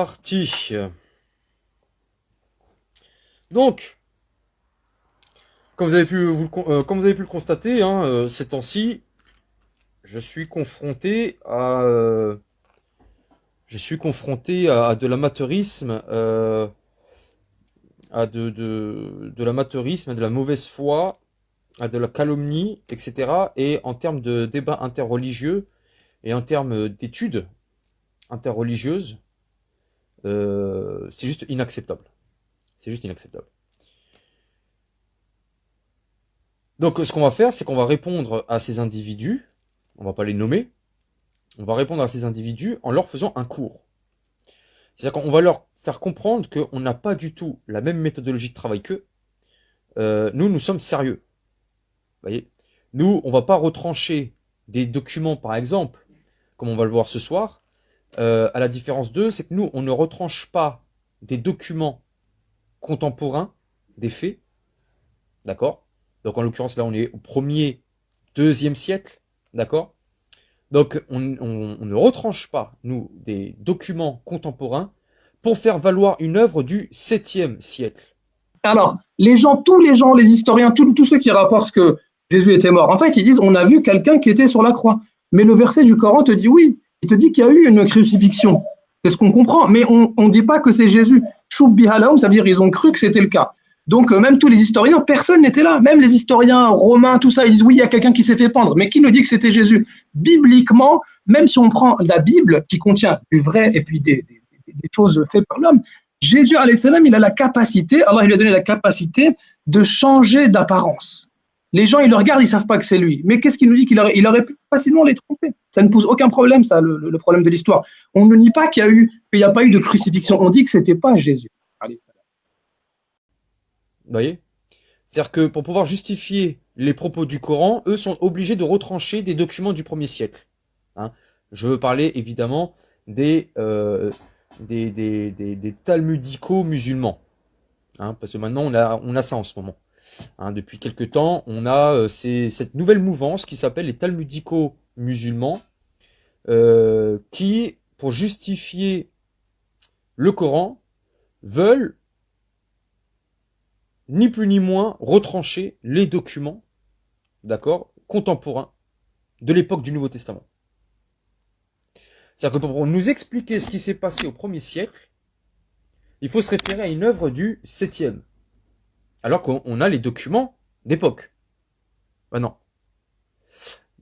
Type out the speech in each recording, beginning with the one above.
parti. Donc, comme vous avez pu le constater, hein, ces temps-ci, je suis confronté à de l'amateurisme, de l'amateurisme, à de la mauvaise foi, à de la calomnie, etc. Et en termes de débats interreligieux et en termes d'études interreligieuses, c'est juste inacceptable. C'est juste inacceptable. Donc, ce qu'on va faire, c'est qu'on va répondre à ces individus. On va pas les nommer. On va répondre à ces individus en leur faisant un cours. C'est-à-dire qu'on va leur faire comprendre qu'on n'a pas du tout la même méthodologie de travail qu'eux. Nous sommes sérieux. Vous voyez, nous, on va pas retrancher des documents, par exemple, comme on va le voir ce soir. À la différence d'eux, c'est que nous, on ne retranche pas des documents contemporains, des faits, d'accord? Donc en l'occurrence, là, on est au 1er, 2e siècle, d'accord? Donc on ne retranche pas, nous, des documents contemporains pour faire valoir une œuvre du 7e siècle. Alors, tous les gens, les historiens, tous ceux qui rapportent que Jésus était mort, en fait, ils disent, on a vu quelqu'un qui était sur la croix. Mais le verset du Coran te dit oui, il te dit qu'il y a eu une crucifixion. C'est ce qu'on comprend, mais on ne dit pas que c'est Jésus. Choub bihalaum, ça veut dire ils ont cru que c'était le cas. Donc, même tous les historiens, personne n'était là. Même les historiens romains, tout ça, ils disent oui, il y a quelqu'un qui s'est fait pendre. Mais qui nous dit que c'était Jésus? Bibliquement, même si on prend la Bible, qui contient du vrai et puis des choses faites par l'homme, Jésus, alayhi salam, il a la capacité, Allah il lui a donné la capacité de changer d'apparence. Les gens, ils le regardent, ils ne savent pas que c'est lui. Mais qu'est-ce qu'il nous dit qu'il aurait pu facilement les tromper? Ça ne pose aucun problème, ça, le problème de l'histoire. On ne nie pas qu'il n'y a pas eu de crucifixion. On dit que ce n'était pas Jésus. Vous voyez? C'est-à-dire que pour pouvoir justifier les propos du Coran, eux sont obligés de retrancher des documents du 1er siècle. Hein, je veux parler évidemment des talmudicaux musulmans. Hein, parce que maintenant on a ça en ce moment. Hein, depuis quelque temps, on a cette nouvelle mouvance qui s'appelle les talmudicaux musulmans, qui, pour justifier le Coran, veulent ni plus ni moins retrancher les documents, d'accord, contemporains de l'époque du Nouveau Testament. C'est-à-dire que pour nous expliquer ce qui s'est passé au 1er siècle, il faut se référer à une œuvre du 7e. Alors qu'on a les documents d'époque. Ben non.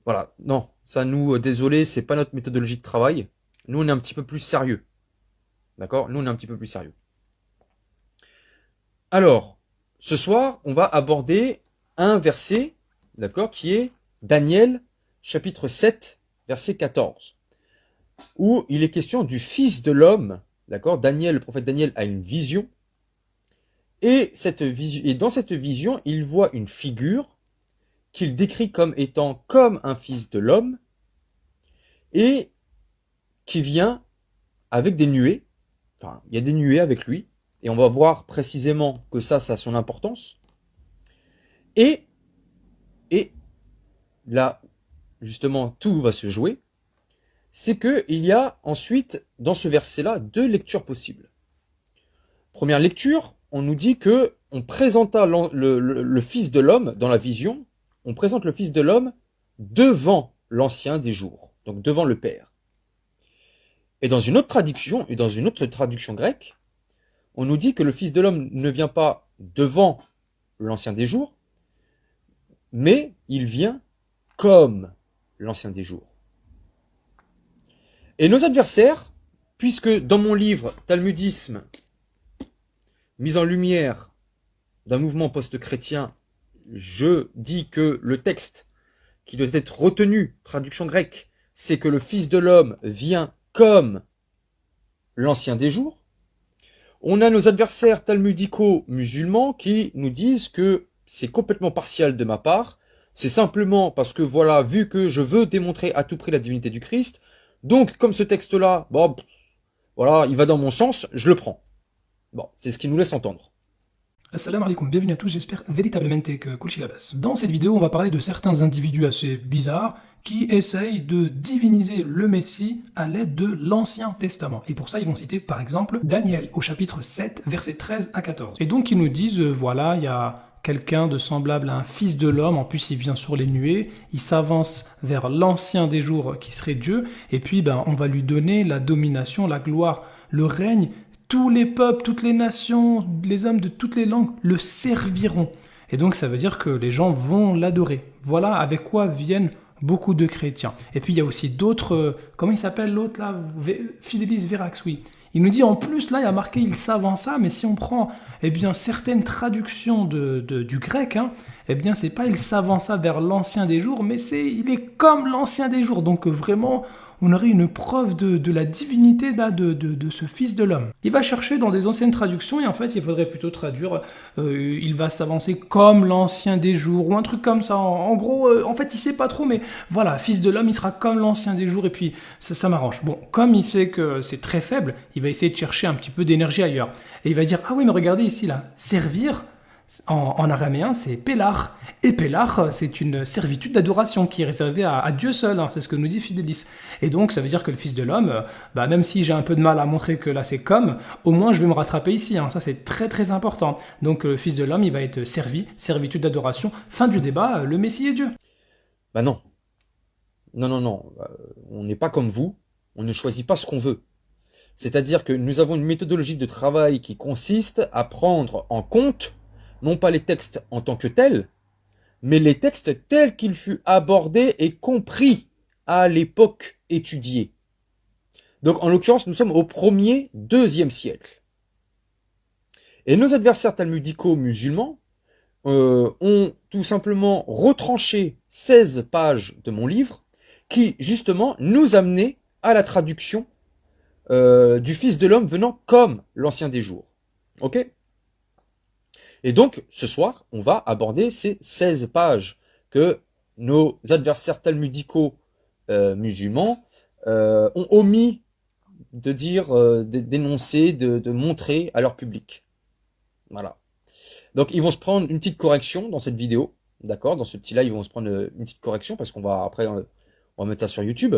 Voilà, non. Ça, nous, désolé, c'est pas notre méthodologie de travail. Nous, on est un petit peu plus sérieux. D'accord? Nous, on est un petit peu plus sérieux. Alors, ce soir, on va aborder un verset, d'accord, qui est Daniel, chapitre 7, verset 14, où il est question du Fils de l'homme, d'accord. Daniel, le prophète Daniel a une vision, et dans cette vision, il voit une figure qu'il décrit comme étant comme un fils de l'homme, et qui vient avec des nuées, enfin, il y a des nuées avec lui, et on va voir précisément que ça a son importance, et là, justement, tout va se jouer, c'est qu'il y a ensuite, dans ce verset-là, 2 lectures possibles. Première lecture, on nous dit que on présenta le Fils de l'homme dans la vision, on présente le Fils de l'homme devant l'ancien des jours, donc devant le Père. Et dans une autre traduction grecque, on nous dit que le Fils de l'homme ne vient pas devant l'ancien des jours, mais il vient comme l'ancien des jours. Et nos adversaires, puisque dans mon livre Talmudisme, mise en lumière d'un mouvement post-chrétien, je dis que le texte qui doit être retenu, traduction grecque, c'est que le Fils de l'homme vient comme l'ancien des jours. On a nos adversaires talmudicaux musulmans qui nous disent que c'est complètement partial de ma part, c'est simplement parce que voilà, vu que je veux démontrer à tout prix la divinité du Christ, donc comme ce texte-là, voilà, il va dans mon sens, je le prends. Bon, c'est ce qui nous laisse entendre. Assalamu alaikum, bienvenue à tous, j'espère véritablement que Kulchi Labas. Dans cette vidéo, on va parler de certains individus assez bizarres qui essayent de diviniser le Messie à l'aide de l'Ancien Testament. Et pour ça, ils vont citer par exemple Daniel au chapitre 7, versets 13 à 14. Et donc ils nous disent, voilà, il y a quelqu'un de semblable à un fils de l'homme, en plus il vient sur les nuées, il s'avance vers l'ancien des jours qui serait Dieu, et puis on va lui donner la domination, la gloire, le règne. Tous les peuples, toutes les nations, les hommes de toutes les langues le serviront. Et donc ça veut dire que les gens vont l'adorer. Voilà avec quoi viennent beaucoup de chrétiens. Et puis il y a aussi d'autres, comment il s'appelle l'autre là, Fidelis Verax, oui. Il nous dit en plus, là il y a marqué il s'avança, mais si on prend certaines traductions du grec, c'est pas il s'avança vers l'ancien des jours, mais il est comme l'ancien des jours. Donc vraiment, on aurait une preuve de la divinité là, de ce fils de l'homme. Il va chercher dans des anciennes traductions et en fait il faudrait plutôt traduire il va s'avancer comme l'ancien des jours ou un truc comme ça. En gros, en fait il sait pas trop, mais voilà, fils de l'homme il sera comme l'ancien des jours et puis ça m'arrange. Bon, comme il sait que c'est très faible, il va essayer de chercher un petit peu d'énergie ailleurs. Et il va dire, ah oui mais regardez ici là, servir, en araméen, c'est Pélar. Et Pélar, c'est une servitude d'adoration qui est réservée à Dieu seul. C'est ce que nous dit Fidélis. Et donc, ça veut dire que le Fils de l'homme, même si j'ai un peu de mal à montrer que là c'est comme, au moins je vais me rattraper ici. Ça, c'est très très important. Donc, le Fils de l'homme, il va être servi, servitude d'adoration. Fin du débat, le Messie est Dieu. Bah non. Non. On n'est pas comme vous. On ne choisit pas ce qu'on veut. C'est-à-dire que nous avons une méthodologie de travail qui consiste à prendre en compte non pas les textes en tant que tels, mais les textes tels qu'ils furent abordés et compris à l'époque étudiée. Donc en l'occurrence, nous sommes au 1er, 2e siècle. Et nos adversaires talmudicaux musulmans ont tout simplement retranché 16 pages de mon livre qui justement nous amenaient à la traduction du Fils de l'homme venant comme l'ancien des jours. Ok ? Et donc, ce soir, on va aborder ces 16 pages que nos adversaires talmudicaux musulmans ont omis de dire, d'énoncer, de montrer à leur public. Voilà. Donc, ils vont se prendre une petite correction dans cette vidéo. D'accord ? Dans ce petit live, ils vont se prendre une petite correction parce qu'on va, après, on va mettre ça sur YouTube.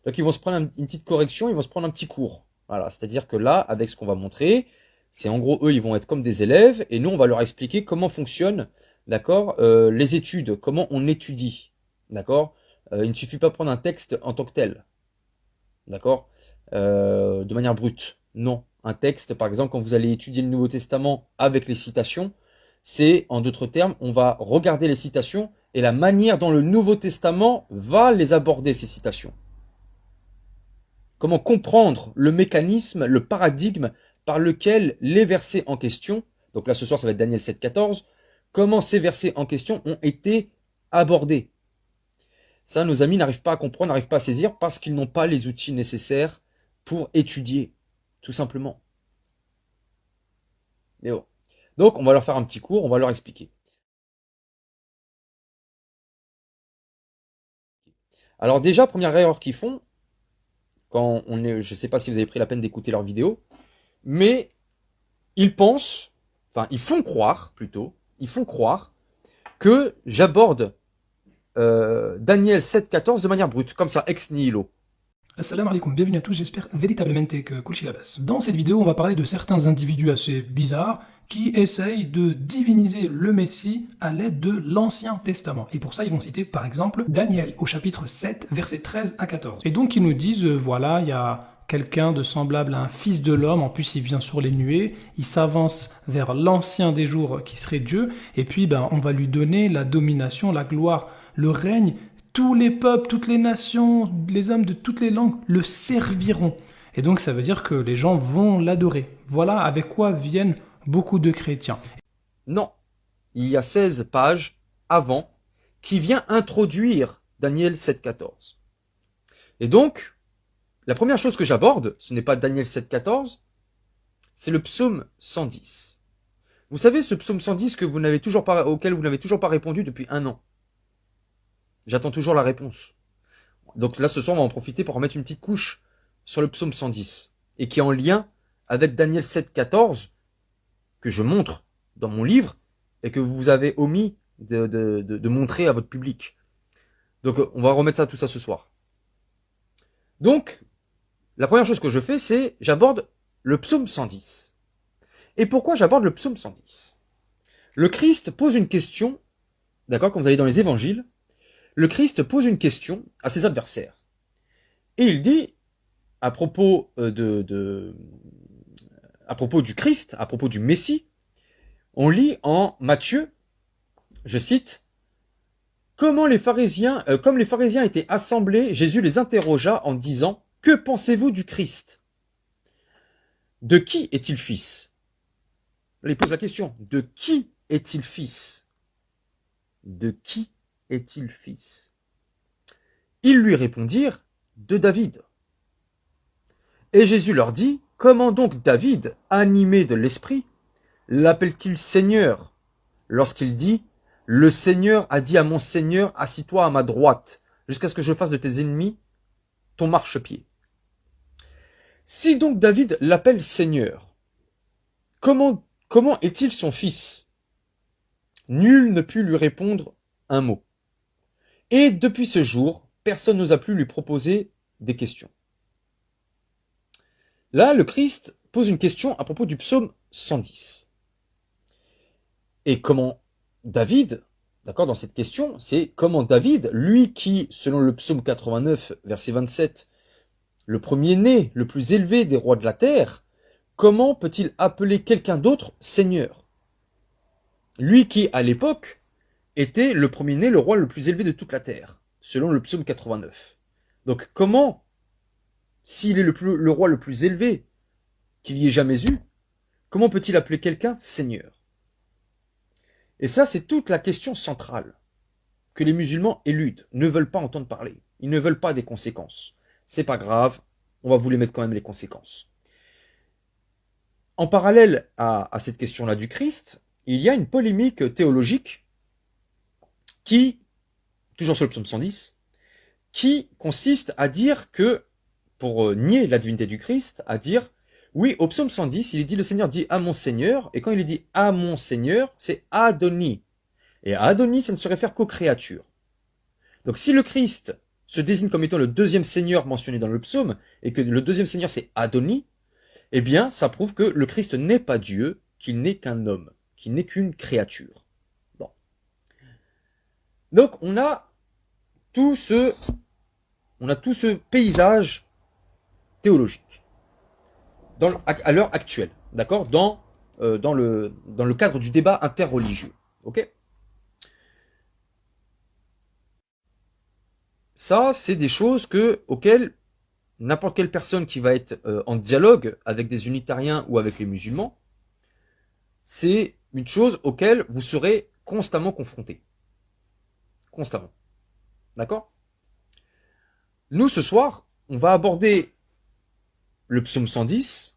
Donc, ils vont se prendre une petite correction, ils vont se prendre un petit cours. Voilà. C'est-à-dire que là, avec ce qu'on va montrer, c'est en gros, eux, ils vont être comme des élèves, et nous, on va leur expliquer comment fonctionnent, d'accord, les études, comment on étudie, d'accord. Il ne suffit pas de prendre un texte en tant que tel, d'accord, de manière brute. Non, un texte, par exemple, quand vous allez étudier le Nouveau Testament avec les citations, c'est, en d'autres termes, on va regarder les citations et la manière dont le Nouveau Testament va les aborder, ces citations. Comment comprendre le mécanisme, le paradigme par lequel les versets en question, donc là ce soir ça va être Daniel 7,14, comment ces versets en question ont été abordés. Ça, nos amis n'arrivent pas à comprendre, n'arrivent pas à saisir parce qu'ils n'ont pas les outils nécessaires pour étudier, tout simplement. Mais bon. Donc on va leur faire un petit cours, on va leur expliquer. Alors déjà, première erreur qu'ils font, quand on est, je ne sais pas si vous avez pris la peine d'écouter leur vidéo, mais ils pensent, enfin ils font croire plutôt, que j'aborde Daniel 7,14 de manière brute, comme ça, ex nihilo. Assalamu alaikum, bienvenue à tous, j'espère véritablement que Kulchi Labas. Dans cette vidéo, on va parler de certains individus assez bizarres qui essayent de diviniser le Messie à l'aide de l'Ancien Testament. Et pour ça, ils vont citer par exemple Daniel au chapitre 7, versets 13 à 14. Et donc ils nous disent, voilà, il y a quelqu'un de semblable à un fils de l'homme, en plus il vient sur les nuées, il s'avance vers l'ancien des jours qui serait Dieu, et puis on va lui donner la domination, la gloire, le règne. Tous les peuples, toutes les nations, les hommes de toutes les langues le serviront. Et donc ça veut dire que les gens vont l'adorer. Voilà avec quoi viennent beaucoup de chrétiens. Non, il y a 16 pages avant qui vient introduire Daniel 7,14. Et donc, la première chose que j'aborde, ce n'est pas Daniel 7,14, c'est le psaume 110. Vous savez, ce psaume 110 auquel vous n'avez toujours pas répondu depuis 1 an. J'attends toujours la réponse. Donc là, ce soir, on va en profiter pour remettre une petite couche sur le psaume 110. Et qui est en lien avec Daniel 7,14, que je montre dans mon livre et que vous avez omis de montrer à votre public. Donc on va remettre tout ça ce soir. Donc, la première chose que je fais, c'est j'aborde le psaume 110. Et pourquoi j'aborde le psaume 110? Le Christ pose une question, d'accord, quand vous allez dans les évangiles, le Christ pose une question à ses adversaires. Et il dit, à propos à propos du Christ, à propos du Messie, on lit en Matthieu, je cite, comme les pharisiens étaient assemblés, Jésus les interrogea en disant, que pensez-vous du Christ? De qui est-il fils? Il pose la question, de qui est-il fils? De qui est-il fils? Ils lui répondirent, de David. Et Jésus leur dit, comment donc David, animé de l'esprit, l'appelle-t-il Seigneur, lorsqu'il dit, le Seigneur a dit à mon Seigneur, assis-toi à ma droite, jusqu'à ce que je fasse de tes ennemis ton marchepied. Si donc David l'appelle Seigneur, comment est-il son fils? Nul ne put lui répondre un mot. Et depuis ce jour, personne n'osa plus lui proposer des questions. Là, le Christ pose une question à propos du psaume 110. Et comment David, d'accord, dans cette question, c'est comment David, lui qui, selon le psaume 89, verset 27, le premier-né, le plus élevé des rois de la terre, comment peut-il appeler quelqu'un d'autre Seigneur? Lui qui, à l'époque, était le premier-né, le roi le plus élevé de toute la terre, selon le psaume 89. Donc comment, s'il est le roi le plus élevé qu'il y ait jamais eu, comment peut-il appeler quelqu'un Seigneur? Et ça, c'est toute la question centrale que les musulmans éludent, ne veulent pas entendre parler. Ils ne veulent pas des conséquences. C'est pas grave, on va vous les mettre quand même les conséquences. En parallèle à cette question-là du Christ, il y a une polémique théologique qui, toujours sur le psaume 110, qui consiste à dire que, pour nier la divinité du Christ, à dire, oui, au psaume 110, il est dit, le Seigneur dit à mon Seigneur, et quand il est dit à mon Seigneur, c'est Adoni. Et Adoni, ça ne se réfère qu'aux créatures. Donc si le Christ se désigne comme étant le deuxième Seigneur mentionné dans le psaume, et que le deuxième Seigneur c'est Adoni, eh bien, ça prouve que le Christ n'est pas Dieu, qu'il n'est qu'un homme, qu'il n'est qu'une créature. Bon. Donc, on a tout ce paysage théologique à l'heure actuelle, d'accord, dans le cadre du débat interreligieux. Ok? Ça, c'est des choses auxquelles n'importe quelle personne qui va être en dialogue avec des unitariens ou avec les musulmans, c'est une chose auquel vous serez constamment confrontés. Constamment. D'accord? Nous, ce soir, on va aborder le psaume 110,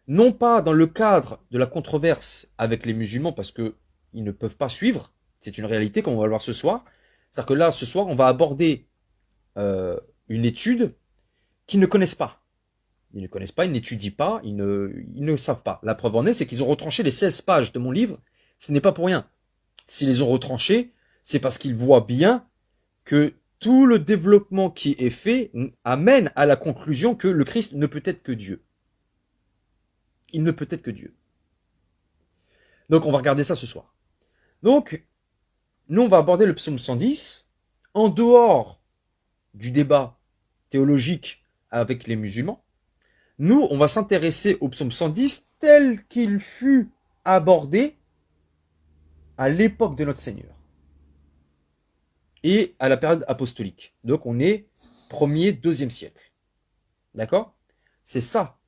non pas dans le cadre de la controverse avec les musulmans, parce qu'ils ne peuvent pas suivre, c'est une réalité comme on va le voir ce soir. C'est-à-dire que là, ce soir, on va aborder une étude qu'ils ne connaissent pas. Ils ne connaissent pas, ils n'étudient pas, ils ne savent pas. La preuve en est, c'est qu'ils ont retranché les 16 pages de mon livre. Ce n'est pas pour rien. S'ils les ont retranchés, c'est parce qu'ils voient bien que tout le développement qui est fait amène à la conclusion que le Christ ne peut être que Dieu. Il ne peut être que Dieu. Donc on va regarder ça ce soir. Donc, nous on va aborder le psaume 110 en dehors du débat théologique avec les musulmans. Nous, on va s'intéresser au psaume 110 tel qu'il fut abordé à l'époque de notre Seigneur et à la période apostolique. Donc on est 1er, 2e siècle. D'accord? C'est ça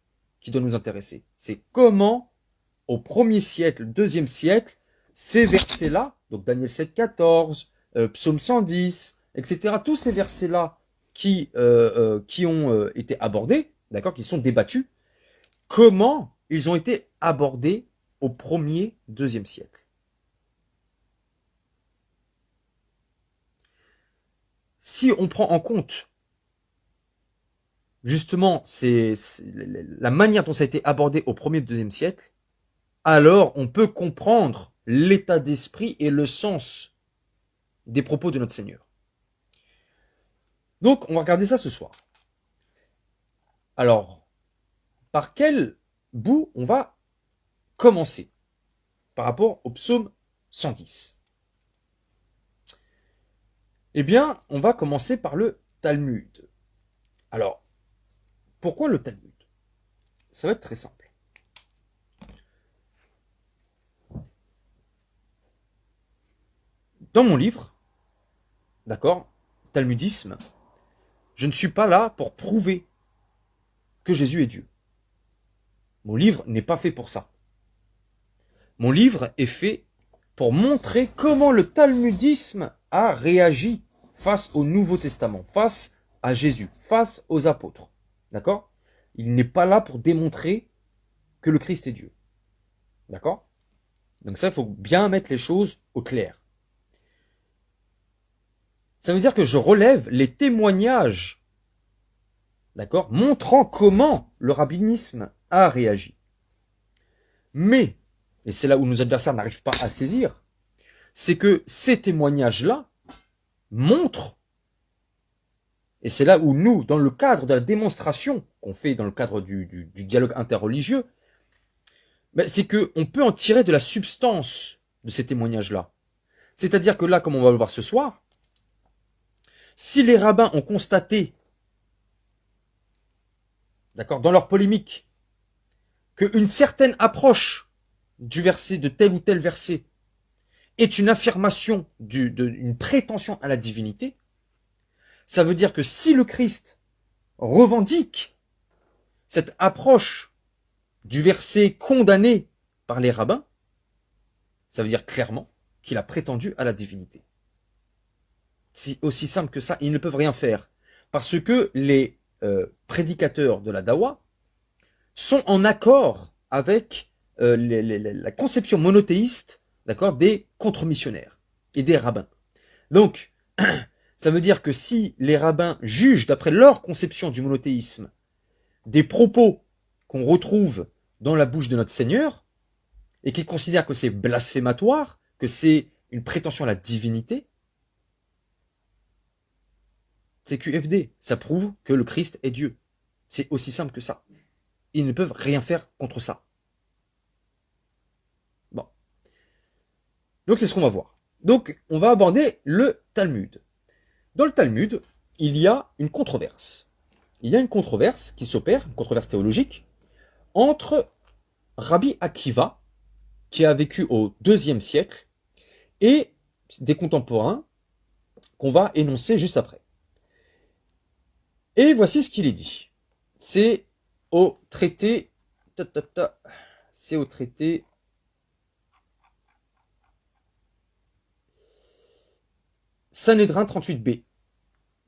qui doit nous intéresser. C'est comment, au 1er siècle, 2e siècle, ces versets-là, donc Daniel 7, 14, psaume 110, etc., tous ces versets-là qui ont été abordés, d'accord, qui sont débattus, comment ils ont été abordés au 1er, 2e siècle. Si on prend en compte justement la manière dont ça a été abordé au 1er, 2e siècle, alors on peut comprendre l'état d'esprit et le sens des propos de notre Seigneur. Donc, on va regarder ça ce soir. Alors, par quel bout on va commencer par rapport au psaume 110? Eh bien, on va commencer par le Talmud. Alors, pourquoi le Talmud? Ça va être très simple. Dans mon livre, d'accord, Talmudisme, je ne suis pas là pour prouver que Jésus est Dieu. Mon livre n'est pas fait pour ça. Mon livre est fait pour montrer comment le talmudisme a réagi face au Nouveau Testament, face à Jésus, face aux apôtres. D'accord? Il n'est pas là pour démontrer que le Christ est Dieu. D'accord? Donc ça, il faut bien mettre les choses au clair. Ça veut dire que je relève les témoignages, d'accord, montrant comment le rabbinisme a réagi. Mais, et c'est là où nos adversaires n'arrivent pas à saisir, c'est que ces témoignages-là montrent, et c'est là où nous, dans le cadre de la démonstration qu'on fait dans le cadre du dialogue interreligieux, ben c'est qu'on peut en tirer de la substance de ces témoignages-là. C'est-à-dire que là, comme on va le voir ce soir, si les rabbins ont constaté, d'accord, dans leur polémique, qu'une certaine approche du verset, de tel ou tel verset, est une affirmation d'une prétention à la divinité, ça veut dire que si le Christ revendique cette approche du verset condamné par les rabbins, ça veut dire clairement qu'il a prétendu à la divinité. C'est aussi simple que ça, ils ne peuvent rien faire. Parce que les prédicateurs de la Dawa sont en accord avec la conception monothéiste, d'accord, des contre-missionnaires et des rabbins. Donc, ça veut dire que si les rabbins jugent, d'après leur conception du monothéisme, des propos qu'on retrouve dans la bouche de notre Seigneur, et qu'ils considèrent que c'est blasphématoire, que c'est une prétention à la divinité, c'est QFD. Ça prouve que le Christ est Dieu. C'est aussi simple que ça. Ils ne peuvent rien faire contre ça. Bon. Donc c'est ce qu'on va voir. Donc on va aborder le Talmud. Dans le Talmud, il y a une controverse. Il y a une controverse qui s'opère, une controverse théologique, entre Rabbi Akiva, qui a vécu au IIe siècle, et des contemporains qu'on va énoncer juste après. Et voici ce qu'il est dit. C'est au traité... C'est au traité... Sanhédrin 38b.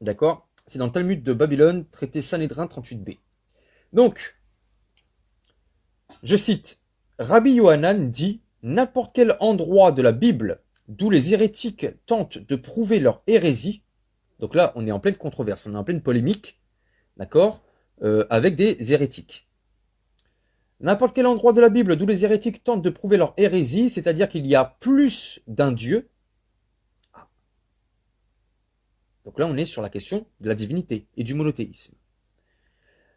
D'accord? C'est dans le Talmud de Babylone, traité Sanhédrin 38b. Donc, je cite, Rabbi Yohanan dit, n'importe quel endroit de la Bible d'où les hérétiques tentent de prouver leur hérésie, donc là, on est en pleine controverse, on est en pleine polémique, d'accord, avec des hérétiques. N'importe quel endroit de la Bible d'où les hérétiques tentent de prouver leur hérésie, c'est-à-dire qu'il y a plus d'un Dieu. Donc là, on est sur la question de la divinité et du monothéisme.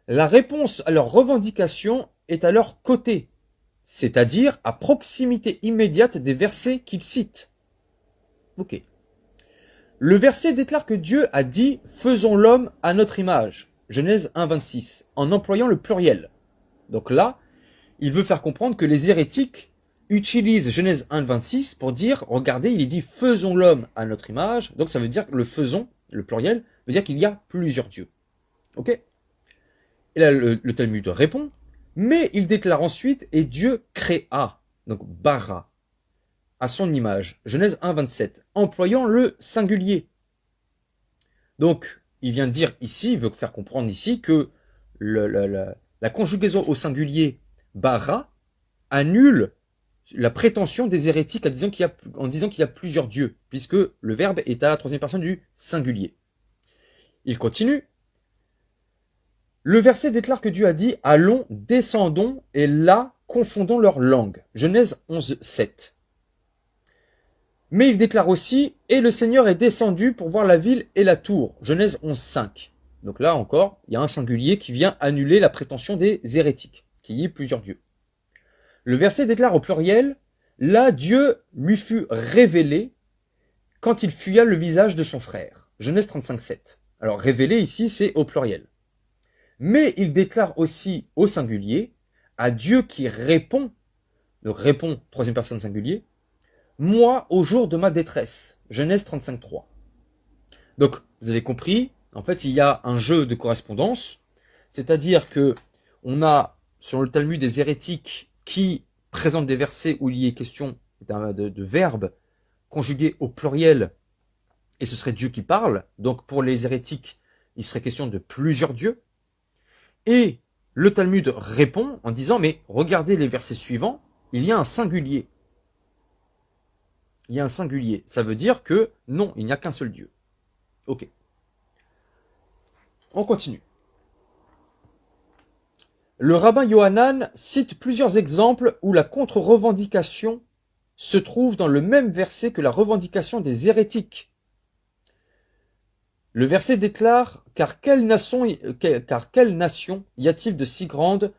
La réponse à leurs revendications est à leur côté, c'est-à-dire à proximité immédiate des versets qu'ils citent. Ok. Le verset déclare que Dieu a dit « Faisons l'homme à notre image ». Genèse 1,26, en employant le pluriel. Donc là, il veut faire comprendre que les hérétiques utilisent Genèse 1,26 pour dire, regardez, il est dit « Faisons l'homme à notre image ». Donc ça veut dire que le « faisons », le pluriel, veut dire qu'il y a plusieurs dieux. Ok? Et là, le Talmud répond, mais il déclare ensuite « Et Dieu créa », donc « bara », à son image. Genèse 1,27, employant le singulier. Donc, il vient dire ici, il veut faire comprendre ici que la conjugaison au singulier bara annule la prétention des hérétiques en disant qu'il y a plusieurs dieux, puisque le verbe est à la troisième personne du singulier. Il continue. Le verset déclare que Dieu a dit « Allons, descendons, et là confondant leur langue. Genèse 11, 7. Mais il déclare aussi, et le Seigneur est descendu pour voir la ville et la tour. Genèse 11, 5. Donc là encore, il y a un singulier qui vient annuler la prétention des hérétiques, qu'il y ait plusieurs dieux. Le verset déclare au pluriel, là Dieu lui fut révélé quand il fuya le visage de son frère. Genèse 35, 7. Alors révélé ici, c'est au pluriel. Mais il déclare aussi au singulier, à Dieu qui répond, donc répond, troisième personne singulier, moi au jour de ma détresse. Genèse 35, 3. Donc, vous avez compris, en fait, il y a un jeu de correspondance, c'est-à-dire que on a, selon le Talmud, des hérétiques qui présentent des versets où il y est question de verbes conjugués au pluriel, et ce serait Dieu qui parle. Donc, pour les hérétiques, il serait question de plusieurs dieux. Et le Talmud répond en disant, mais regardez les versets suivants, il y a un singulier. Il y a un singulier. Ça veut dire que non, il n'y a qu'un seul Dieu. Ok. On continue. Le rabbin Yohanan cite plusieurs exemples où la contre-revendication se trouve dans le même verset que la revendication des hérétiques. Le verset déclare « Car quelle nation y a-t-il de si grande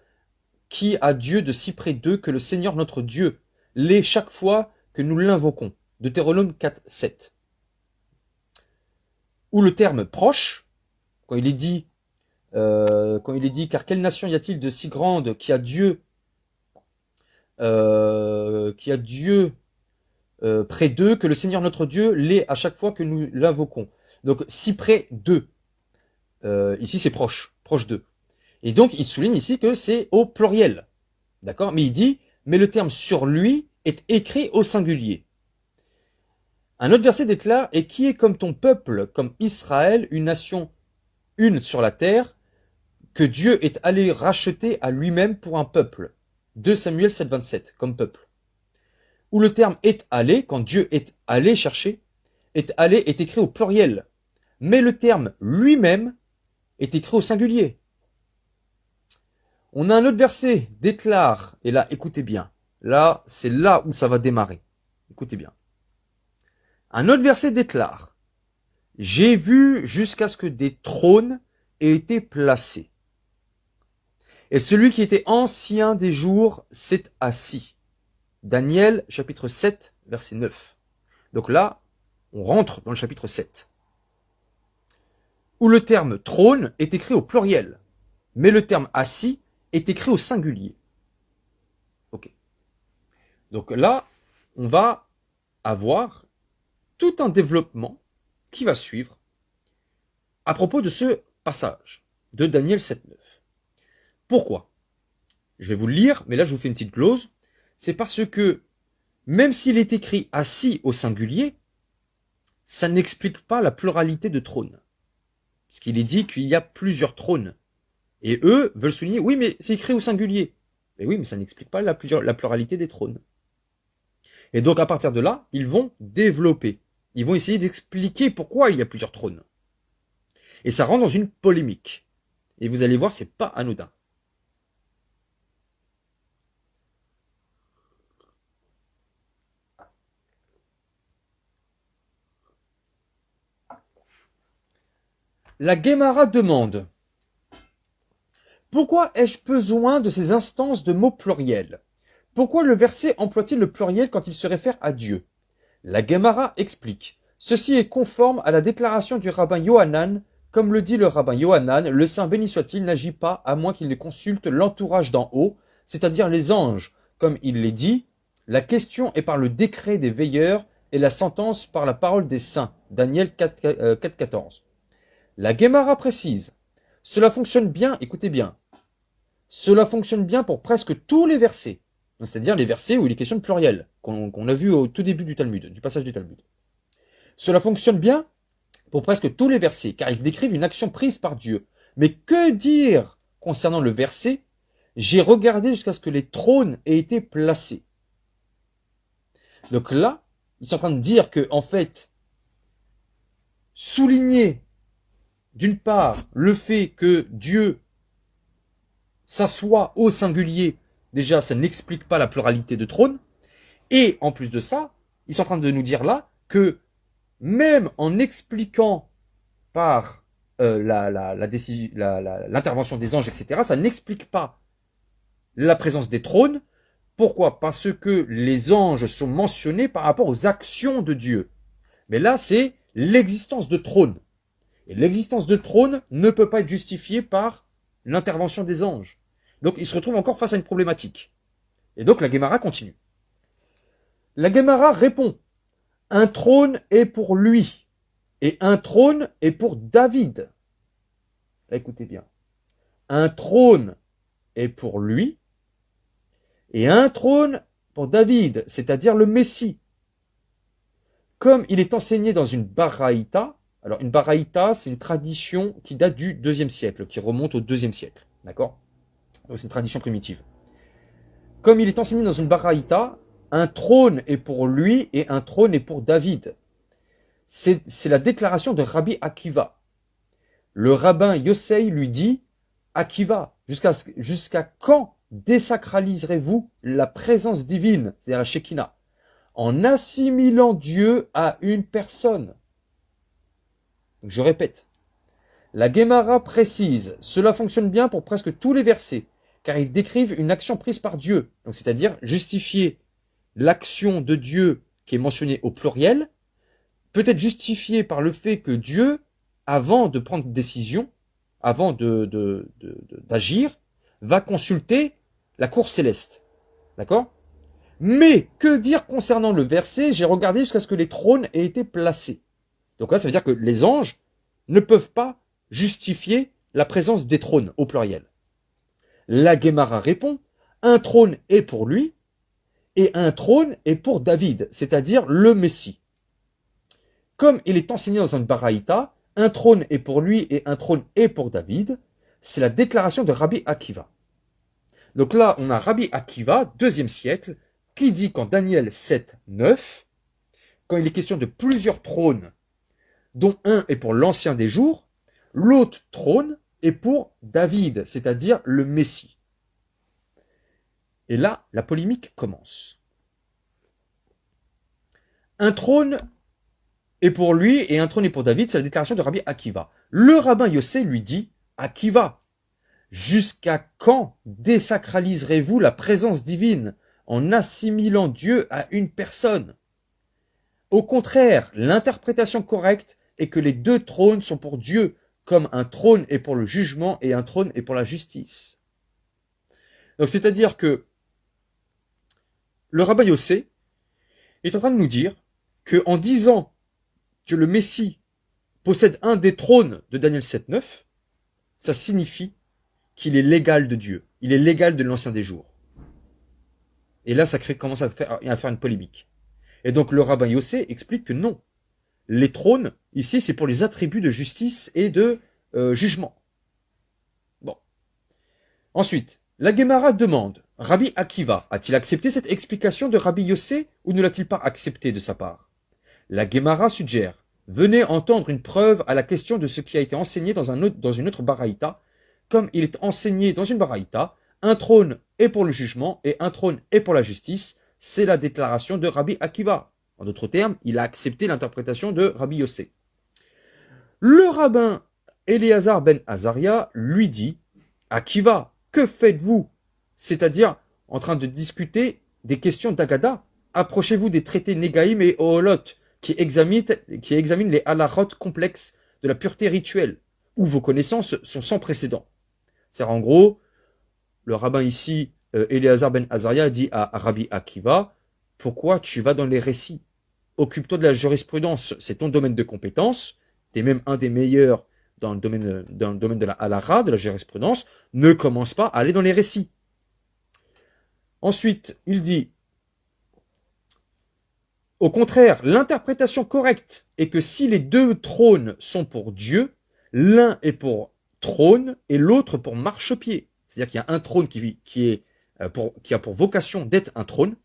qui a Dieu de si près d'eux que le Seigneur notre Dieu l'est chaque fois que nous l'invoquons » Deutéronome 4, 7. Ou le terme « proche », quand il est dit « Car quelle nation y a-t-il de si grande qui a Dieu près d'eux que le Seigneur notre Dieu l'est à chaque fois que nous l'invoquons » Donc, si près d'eux. Ici, c'est proche, proche d'eux. Et donc, il souligne ici que c'est au pluriel. D'accord? Mais il dit, mais le terme sur lui est écrit au singulier. Un autre verset déclare, et qui est comme ton peuple, comme Israël, une nation une sur la terre, que Dieu est allé racheter à lui-même pour un peuple. 2 Samuel 7, 27, comme peuple. Où le terme est allé, quand Dieu est allé chercher, est allé est écrit au pluriel. Mais le terme lui-même est écrit au singulier. On a un autre verset, déclare, et là, écoutez bien, là, c'est là où ça va démarrer. Écoutez bien. Un autre verset déclare, j'ai vu jusqu'à ce que des trônes aient été placés. Et celui qui était ancien des jours s'est assis. Daniel, chapitre 7, verset 9. Donc là, on rentre dans le chapitre 7. Où le terme trône est écrit au pluriel, mais le terme assis est écrit au singulier. Ok. Donc là, on va avoir tout un développement qui va suivre à propos de ce passage de Daniel 7.9. Pourquoi? Je vais vous le lire, mais là je vous fais une petite glose. C'est parce que, même s'il est écrit assis au singulier, ça n'explique pas la pluralité de trônes. Puisqu'il est dit qu'il y a plusieurs trônes. Et eux veulent souligner, oui, mais c'est écrit au singulier. Mais oui, mais ça n'explique pas la pluralité des trônes. Et donc, à partir de là, ils vont développer. Ils vont essayer d'expliquer pourquoi il y a plusieurs trônes. Et ça rentre dans une polémique. Et vous allez voir, c'est pas anodin. La Guémara demande, pourquoi ai-je besoin de ces instances de mots pluriels? Pourquoi le verset emploie-t-il le pluriel quand il se réfère à Dieu? La Guémara explique, ceci est conforme à la déclaration du rabbin Yohanan. Comme le dit le rabbin Yohanan, le saint béni soit-il n'agit pas à moins qu'il ne consulte l'entourage d'en haut, c'est-à-dire les anges. Comme il l'est dit, la question est par le décret des veilleurs et la sentence par la parole des saints. Daniel 4, 14. La Guémara précise, cela fonctionne bien, écoutez bien, cela fonctionne bien pour presque tous les versets, c'est-à-dire les versets où il est question de pluriel, qu'on a vu au tout début du Talmud, du passage du Talmud. Cela fonctionne bien pour presque tous les versets, car ils décrivent une action prise par Dieu. Mais que dire concernant le verset « J'ai regardé jusqu'à ce que les trônes aient été placés ». Donc là, ils sont en train de dire que, en fait, souligner d'une part le fait que Dieu s'assoit au singulier déjà, ça n'explique pas la pluralité de trônes. Et en plus de ça, ils sont en train de nous dire là que même en expliquant par l'intervention des anges, etc., ça n'explique pas la présence des trônes. Pourquoi? Parce que les anges sont mentionnés par rapport aux actions de Dieu. Mais là, c'est l'existence de trônes. Et l'existence de trônes ne peut pas être justifiée par l'intervention des anges. Donc, il se retrouve encore face à une problématique. Et donc, la Guémara continue. La Guémara répond, un trône est pour lui, et un trône est pour David. Là, écoutez bien. Un trône est pour lui, et un trône pour David, c'est-à-dire le Messie. Comme il est enseigné dans une baraïta, alors une baraïta, c'est une tradition qui date du 2e siècle, qui remonte au 2e siècle, d'accord? Donc c'est une tradition primitive. Comme il est enseigné dans une baraïta, un trône est pour lui et un trône est pour David. C'est la déclaration de Rabbi Akiva. Le rabbin Yossei lui dit, Akiva, jusqu'à quand désacraliserez-vous la présence divine, c'est-à-dire la Shekinah, en assimilant Dieu à une personne? Je répète, la Guémara précise, cela fonctionne bien pour presque tous les versets, car ils décrivent une action prise par Dieu, donc c'est-à-dire justifier l'action de Dieu qui est mentionnée au pluriel, peut être justifiée par le fait que Dieu, avant de prendre une décision, avant d'agir, va consulter la cour céleste. D'accord? Mais que dire concernant le verset? J'ai regardé jusqu'à ce que les trônes aient été placés. Donc là, ça veut dire que les anges ne peuvent pas justifier la présence des trônes au pluriel. La Guémara répond, un trône est pour lui et un trône est pour David, c'est-à-dire le Messie. Comme il est enseigné dans un baraïta, un trône est pour lui et un trône est pour David, c'est la déclaration de Rabbi Akiva. Donc là, on a Rabbi Akiva, 2e siècle, qui dit qu'en Daniel 7, 9, quand il est question de plusieurs trônes, dont un est pour l'ancien des jours, l'autre trône est pour David, c'est-à-dire le Messie. Et là, la polémique commence. Un trône est pour lui et un trône est pour David, c'est la déclaration de Rabbi Akiva. Le rabbin Yossé lui dit, Akiva, jusqu'à quand désacraliserez-vous la présence divine en assimilant Dieu à une personne? Au contraire, l'interprétation correcte est que les deux trônes sont pour Dieu, comme un trône est pour le jugement et un trône est pour la justice. Donc c'est-à-dire que le rabbin Yossé est en train de nous dire qu'en disant que le Messie possède un des trônes de Daniel 7.9, ça signifie qu'il est l'égal de Dieu. Il est l'égal de l'ancien des jours. Et là, ça commence à faire une polémique. Et donc, le rabbin Yossé explique que non. Les trônes, ici, c'est pour les attributs de justice et de jugement. Bon. Ensuite, la Guémara demande, Rabbi Akiva a-t-il accepté cette explication de Rabbi Yossé ou ne l'a-t-il pas accepté de sa part? La Guémara suggère, venez entendre une preuve à la question de ce qui a été enseigné dans une autre baraïta. Comme il est enseigné dans une baraïta, un trône est pour le jugement et un trône est pour la justice. C'est la déclaration de Rabbi Akiva. En d'autres termes, il a accepté l'interprétation de Rabbi Yossé. Le rabbin Éléazar ben Azaria lui dit, Akiva, que faites-vous? C'est-à-dire en train de discuter des questions d'Agada. Approchez-vous des traités Négaïm et Oholot qui examinent les halachot complexes de la pureté rituelle, où vos connaissances sont sans précédent. C'est-à-dire en gros, le rabbin ici, Éléazar ben Azaria, dit à Rabbi Akiva, pourquoi tu vas dans les récits? Occupe-toi de la jurisprudence, c'est ton domaine de compétence, tu es même un des meilleurs dans le domaine de la halakha, de la jurisprudence, ne commence pas à aller dans les récits. Ensuite, il dit, au contraire, l'interprétation correcte est que si les deux trônes sont pour Dieu, l'un est pour trône et l'autre pour marchepied. C'est-à-dire qu'il y a un trône qui a pour vocation d'être un trône,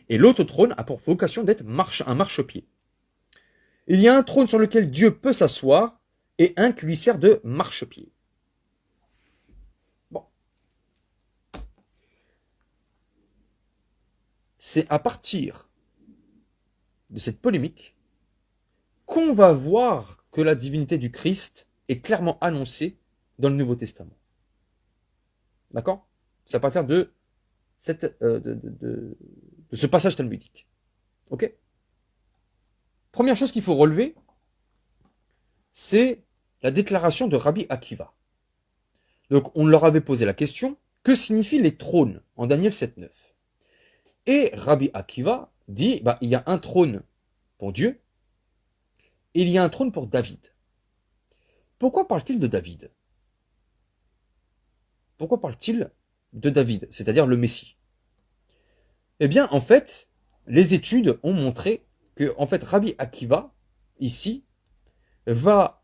et l'autre trône a pour vocation d'être un marchepied. Il y a un trône sur lequel Dieu peut s'asseoir, et un qui lui sert de marchepied. Bon. c'est à partir de cette polémique qu'on va voir que la divinité du Christ est clairement annoncée dans le Nouveau Testament. D'accord? C'est à partir de ce passage talmudique. Ok? Première chose qu'il faut relever, c'est la déclaration de Rabbi Akiva. Donc, on leur avait posé la question, que signifient les trônes en Daniel 7.9? Et Rabbi Akiva dit, il y a un trône pour Dieu, et il y a un trône pour David. Pourquoi parle-t-il de David? Pourquoi parle-t-il de David, c'est-à-dire le Messie? Eh bien, en fait, les études ont montré que, en fait, Rabbi Akiva, ici, va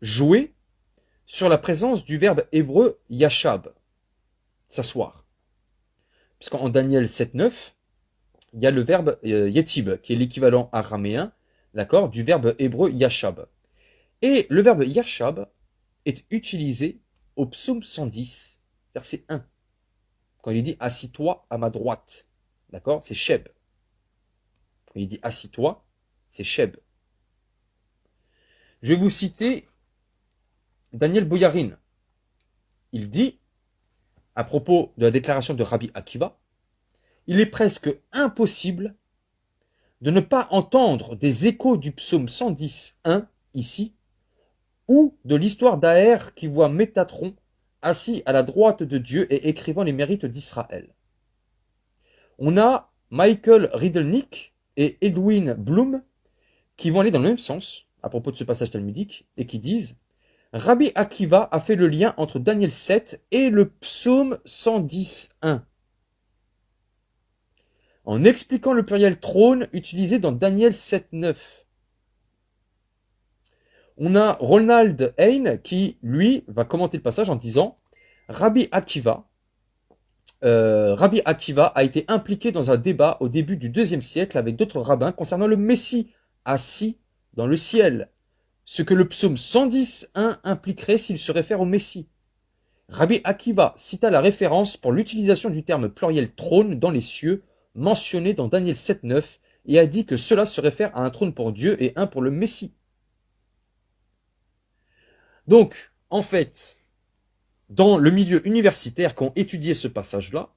jouer sur la présence du verbe hébreu yashab, s'asseoir. Puisqu'en Daniel 7.9, il y a le verbe yetib, qui est l'équivalent araméen, d'accord, du verbe hébreu yashab. Et le verbe yashab est utilisé au psaume 110, verset 1. Quand il dit « assis-toi à ma droite », d'accord, c'est Sheb. Quand il dit « assis-toi », c'est Sheb. Je vais vous citer Daniel Boyarin. Il dit, à propos de la déclaration de Rabbi Akiva, « Il est presque impossible de ne pas entendre des échos du psaume 110.1 ici, ou de l'histoire d'Aher qui voit Métatron assis à la droite de Dieu et écrivant les mérites d'Israël. » On a Michael Riedlnick et Edwin Bloom qui vont aller dans le même sens à propos de ce passage talmudique et qui disent « Rabbi Akiva a fait le lien entre Daniel 7 et le psaume 110.1 en expliquant le pluriel trône utilisé dans Daniel 7.9. On a Ronald Hein qui, lui, va commenter le passage en disant « Rabbi Akiva a été impliqué dans un débat au début du IIe siècle avec d'autres rabbins concernant le Messie assis dans le ciel, ce que le psaume 110.1 impliquerait s'il se réfère au Messie. Rabbi Akiva cita la référence pour l'utilisation du terme pluriel trône dans les cieux, mentionné dans Daniel 7.9, et a dit que cela se réfère à un trône pour Dieu et un pour le Messie. Donc, en fait, dans le milieu universitaire qui ont étudié ce passage-là,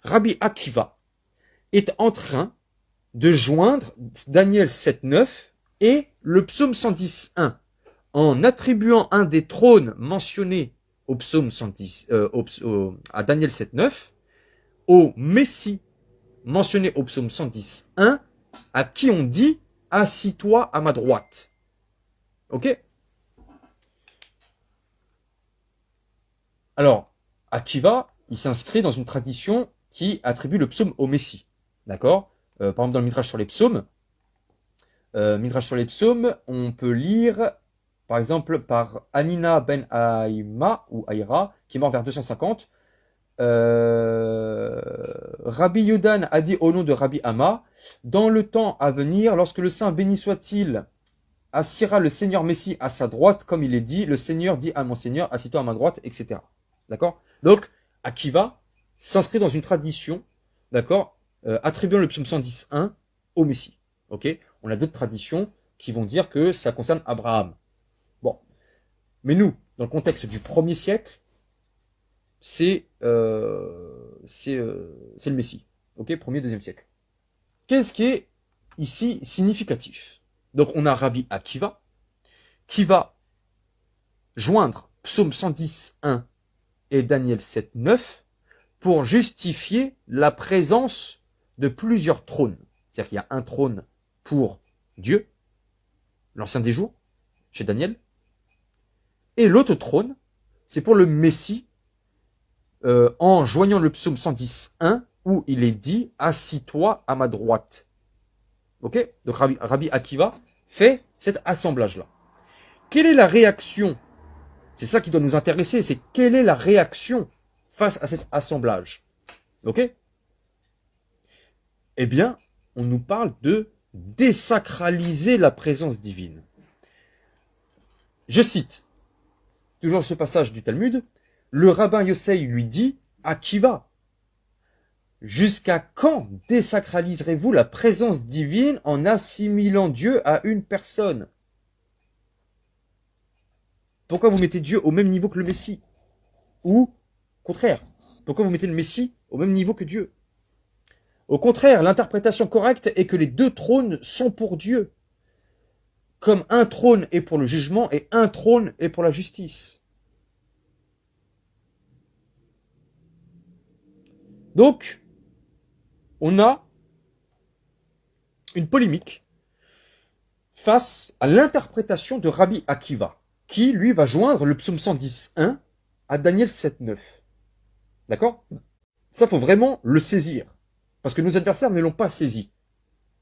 Rabbi Akiva est en train de joindre Daniel 7.9 et le psaume 110.1 en attribuant un des trônes mentionnés au psaume 110, à Daniel 7.9 au Messie mentionné au psaume 110.1 à qui on dit « Assis-toi à ma droite ». Ok? Alors, Akiva, il s'inscrit dans une tradition qui attribue le psaume au Messie. D'accord? Par exemple, dans le Midrash sur les psaumes, on peut lire, par exemple, par Hanina ben Aïma, ou Aïra, qui est mort vers 250. Rabbi Yodan a dit au nom de Rabbi Amma, dans le temps à venir, lorsque le Saint béni soit-il assiera le Seigneur Messie à sa droite, comme il est dit, le Seigneur dit à mon Seigneur, assis-toi à ma droite, etc. D'accord? Donc, Akiva s'inscrit dans une tradition, d'accord, attribuant le psaume 110.1 au Messie. Ok? On a d'autres traditions qui vont dire que ça concerne Abraham. Bon. Mais nous, dans le contexte du 1er siècle, c'est le Messie. Ok? 1er, 2e siècle. Qu'est-ce qui est ici significatif? Donc, on a Rabbi Akiva qui va joindre psaume 110.1 et Daniel 7.9 pour justifier la présence de plusieurs trônes. C'est-à-dire qu'il y a un trône pour Dieu, l'ancien des jours, chez Daniel, et l'autre trône, c'est pour le Messie, en joignant le psaume 110.1 où il est dit « Assis-toi à ma droite ». Ok? Donc Rabbi Akiva fait cet assemblage-là. Quelle est la réaction? C'est ça qui doit nous intéresser, c'est quelle est la réaction face à cet assemblage. Ok? Eh bien, on nous parle de désacraliser la présence divine. Je cite, toujours ce passage du Talmud, le rabbin Yossei lui dit, Akiva, Jusqu'à quand désacraliserez-vous la présence divine en assimilant Dieu à une personne? Pourquoi vous mettez Dieu au même niveau que le Messie? Ou, contraire, pourquoi vous mettez le Messie au même niveau que Dieu? Au contraire, l'interprétation correcte est que les deux trônes sont pour Dieu. Comme un trône est pour le jugement et un trône est pour la justice. Donc, on a une polémique face à l'interprétation de Rabbi Akiva, qui, lui, va joindre le psaume 110.1 à Daniel 7.9. D'accord? Ça, faut vraiment le saisir. Parce que nos adversaires ne l'ont pas saisi.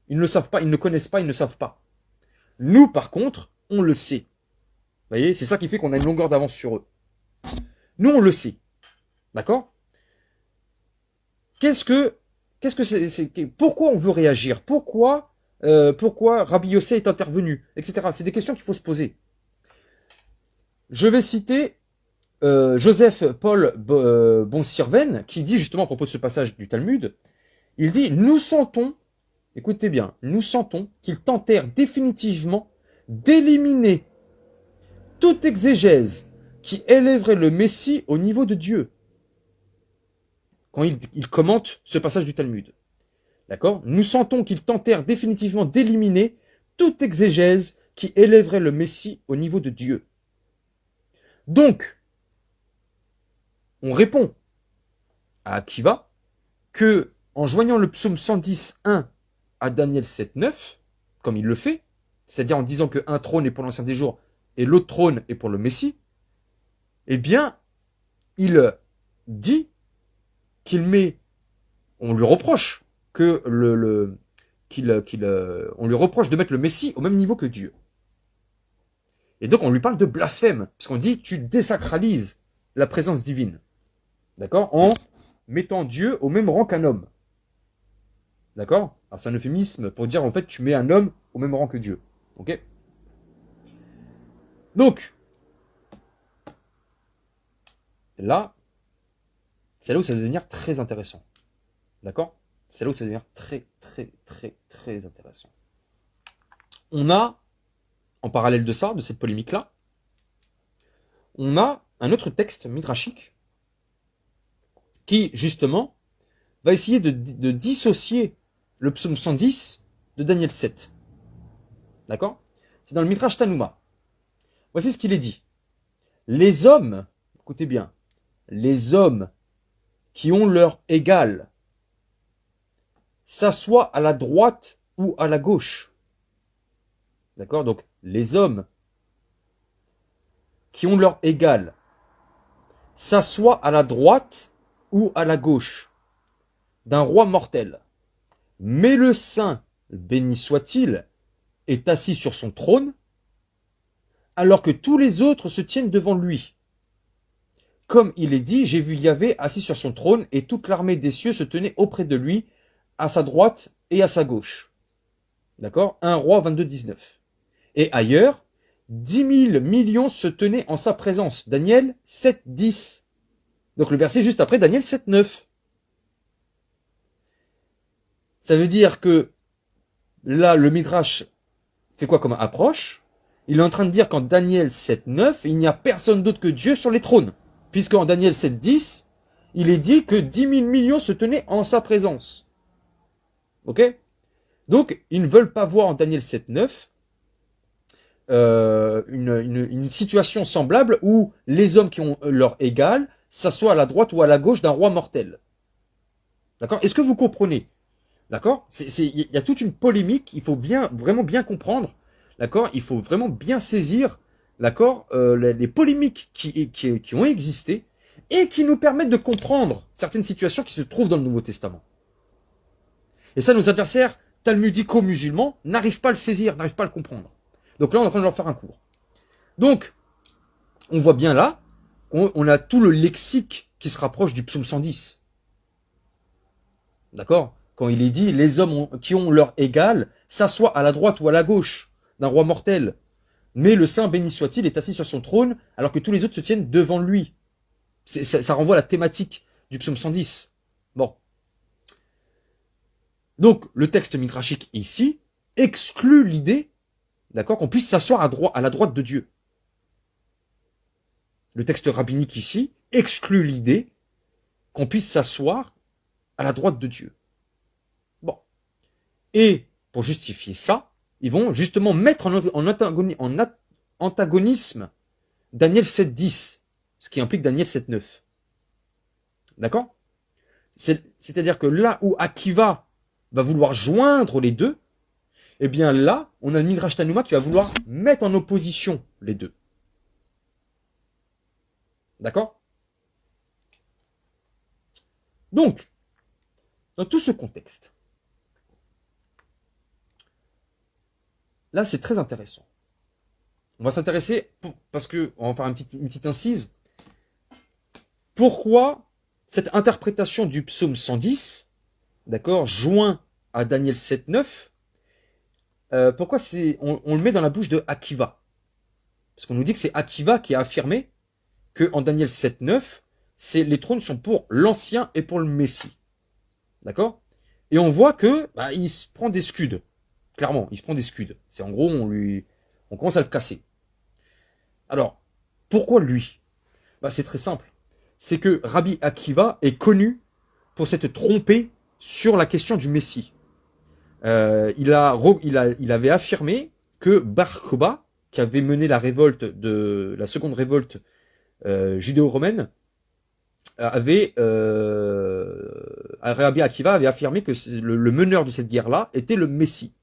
Ils ne le savent pas, ils ne connaissent pas, ils ne savent pas. Nous, par contre, on le sait. Vous voyez, c'est ça qui fait qu'on a une longueur d'avance sur eux. Nous, on le sait. D'accord? Pourquoi on veut réagir? Pourquoi Rabbi Yossé est intervenu, etc. C'est des questions qu'il faut se poser. Je vais citer Joseph Paul Bonsirven, qui dit justement à propos de ce passage du Talmud, il dit, nous sentons, écoutez bien, nous sentons qu'ils tentèrent définitivement d'éliminer toute exégèse qui élèverait le Messie au niveau de Dieu. Quand il commente ce passage du Talmud. D'accord? Nous sentons qu'ils tentèrent définitivement d'éliminer toute exégèse qui élèverait le Messie au niveau de Dieu. Donc, on répond à Akiva que, en joignant le psaume 110.1 à Daniel 7.9, comme il le fait, c'est-à-dire en disant qu'un trône est pour l'ancien des jours et l'autre trône est pour le Messie, eh bien, il dit qu'il met, on lui reproche que on lui reproche de mettre le Messie au même niveau que Dieu. Et donc on lui parle de blasphème, puisqu'on dit tu désacralises la présence divine, d'accord, en mettant Dieu au même rang qu'un homme, d'accord. Alors c'est un euphémisme pour dire en fait tu mets un homme au même rang que Dieu, ok. Donc là, c'est là où ça va devenir très intéressant. D'accord? C'est là où ça va devenir très intéressant. On a, en parallèle de ça, de cette polémique-là, on a un autre texte midrashique qui, justement, va essayer de dissocier le psaume 110 de Daniel 7. D'accord? C'est dans le Midrash Tanuma. Voici ce qu'il est dit. Les hommes, écoutez bien, les hommes qui ont leur égal s'assoient à la droite ou à la gauche. D'accord? Donc, les hommes qui ont leur égal s'assoient à la droite ou à la gauche d'un roi mortel. Mais le saint, béni soit-il, est assis sur son trône, alors que tous les autres se tiennent devant lui. Comme il est dit, j'ai vu Yahvé assis sur son trône, et toute l'armée des cieux se tenait auprès de lui, à sa droite et à sa gauche. D'accord? 1 Roi 22, 19. Et ailleurs, 10 000 millions se tenaient en sa présence. Daniel 7, 10. Donc le verset juste après, Daniel 7, 9. Ça veut dire que là, le Midrash fait quoi comme approche? Il est en train de dire qu'en Daniel 7, 9, il n'y a personne d'autre que Dieu sur les trônes. Puisqu'en Daniel 7, 10, il est dit que 10 000 millions se tenaient en sa présence. Ok? Donc, ils ne veulent pas voir en Daniel 7, 9 une situation semblable où les hommes qui ont leur égal s'assoient à la droite ou à la gauche d'un roi mortel. D'accord? Est-ce que vous comprenez? D'accord? Il y a toute une polémique, il faut vraiment bien comprendre. D'accord? Il faut vraiment bien saisir, d'accord, les polémiques qui ont existé et qui nous permettent de comprendre certaines situations qui se trouvent dans le Nouveau Testament. Et ça, nos adversaires talmudico-musulmans n'arrivent pas à le saisir, n'arrivent pas à le comprendre. Donc là, on est en train de leur faire un cours. Donc, on voit bien là, on a tout le lexique qui se rapproche du psaume 110. D'accord? Quand il est dit, les hommes qui ont leur égal s'assoient à la droite ou à la gauche d'un roi mortel. Mais le saint, béni soit-il, est assis sur son trône, alors que tous les autres se tiennent devant lui. Ça renvoie à la thématique du psaume 110. Bon. Donc, le texte midrashique ici exclut l'idée, d'accord, qu'on puisse s'asseoir à la droite de Dieu. Le texte rabbinique ici exclut l'idée qu'on puisse s'asseoir à la droite de Dieu. Bon. Et pour justifier ça, ils vont justement mettre en antagonisme Daniel 7.10, ce qui implique Daniel 7.9. D'accord? C'est-à-dire que là où Akiva va vouloir joindre les deux, eh bien là, on a le Midrash Tanuma qui va vouloir mettre en opposition les deux. D'accord? Donc, dans tout ce contexte, là c'est très intéressant. On va s'intéresser, parce que, on va faire une petite incise, pourquoi cette interprétation du psaume 110, d'accord, joint à Daniel 7.9, pourquoi on le met dans la bouche de Akiva? Parce qu'on nous dit que c'est Akiva qui a affirmé que en Daniel 7.9, les trônes sont pour l'ancien et pour le Messie. D'accord? Et on voit que il se prend des scuds. Clairement, il se prend des scuds. C'est en gros, on commence à le casser. Alors, pourquoi lui? C'est très simple. C'est que Rabbi Akiva est connu pour s'être trompé sur la question du Messie. Il avait affirmé que Bar Kokhba, qui avait mené la seconde révolte judéo-romaine, Rabbi Akiva avait affirmé que le meneur de cette guerre-là était le Messie.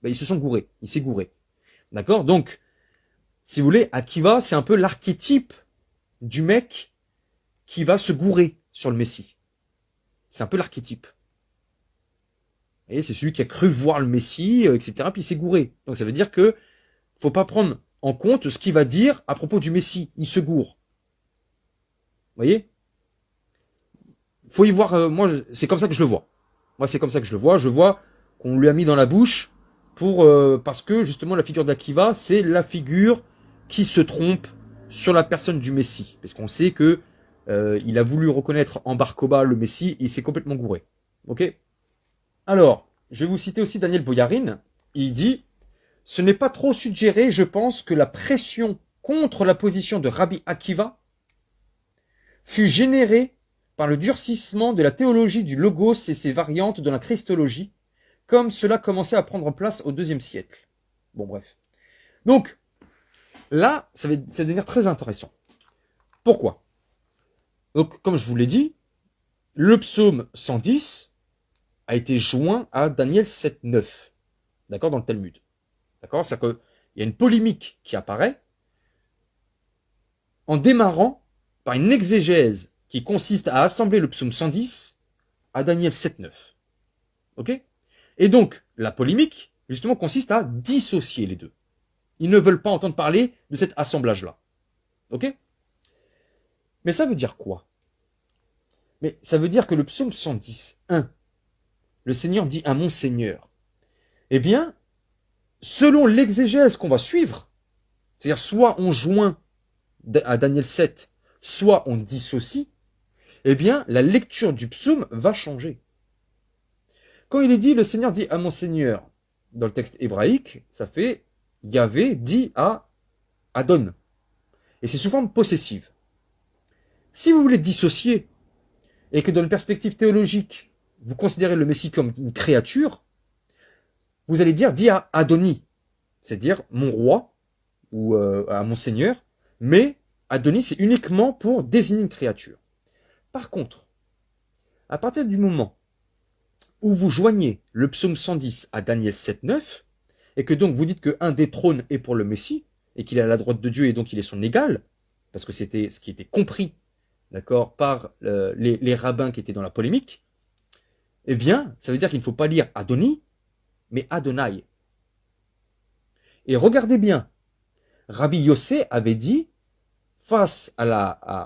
Ils se sont gourés, il s'est gouré. D'accord? Donc, si vous voulez, Akiva, c'est un peu l'archétype du mec qui va se gourer sur le Messie. C'est un peu l'archétype. Vous voyez, c'est celui qui a cru voir le Messie, etc., puis il s'est gouré. Donc ça veut dire que faut pas prendre en compte ce qu'il va dire à propos du Messie. Il se gourre. Vous voyez? Faut y voir, c'est comme ça que je le vois. Moi, c'est comme ça que je le vois. Je vois qu'on lui a mis dans la bouche parce que, justement, la figure d'Akiva, c'est la figure qui se trompe sur la personne du Messie. Parce qu'on sait que il a voulu reconnaître en Bar Kokhba le Messie et il s'est complètement gouré. Ok? Alors, je vais vous citer aussi Daniel Boyarin. Il dit « Ce n'est pas trop suggéré, je pense, que la pression contre la position de Rabbi Akiva fut générée par le durcissement de la théologie du Logos et ses variantes de la Christologie, comme cela commençait à prendre place au IIe siècle. » Bon, bref. Donc, là, ça va devenir très intéressant. Pourquoi? Donc, comme je vous l'ai dit, le psaume 110 a été joint à Daniel 7.9, d'accord, dans le Talmud. D'accord? C'est-à-dire qu'il y a une polémique qui apparaît en démarrant par une exégèse qui consiste à assembler le psaume 110 à Daniel 7.9. Ok? Et donc, la polémique, justement, consiste à dissocier les deux. Ils ne veulent pas entendre parler de cet assemblage-là. Ok? Mais ça veut dire quoi? Mais ça veut dire que le psaume 110, 1, le Seigneur dit à mon Seigneur. Eh bien, selon l'exégèse qu'on va suivre, c'est-à-dire soit on joint à Daniel 7, soit on dissocie, eh bien, la lecture du psaume va changer. Quand il est dit, le Seigneur dit à mon Seigneur, dans le texte hébraïque, ça fait Yahvé dit à Adon. Et c'est sous forme possessive. Si vous voulez dissocier, et que dans une perspective théologique, vous considérez le Messie comme une créature, vous allez dire, dis à Adoni, c'est-à-dire mon roi, ou à mon Seigneur, mais Adoni, c'est uniquement pour désigner une créature. Par contre, à partir du moment où vous joignez le psaume 110 à Daniel 7.9, et que donc vous dites qu'un des trônes est pour le Messie, et qu'il est à la droite de Dieu, et donc il est son égal, parce que c'était ce qui était compris, d'accord, par les rabbins qui étaient dans la polémique, eh bien, ça veut dire qu'il ne faut pas lire Adoni, mais Adonai. Et regardez bien, Rabbi Yossé avait dit, face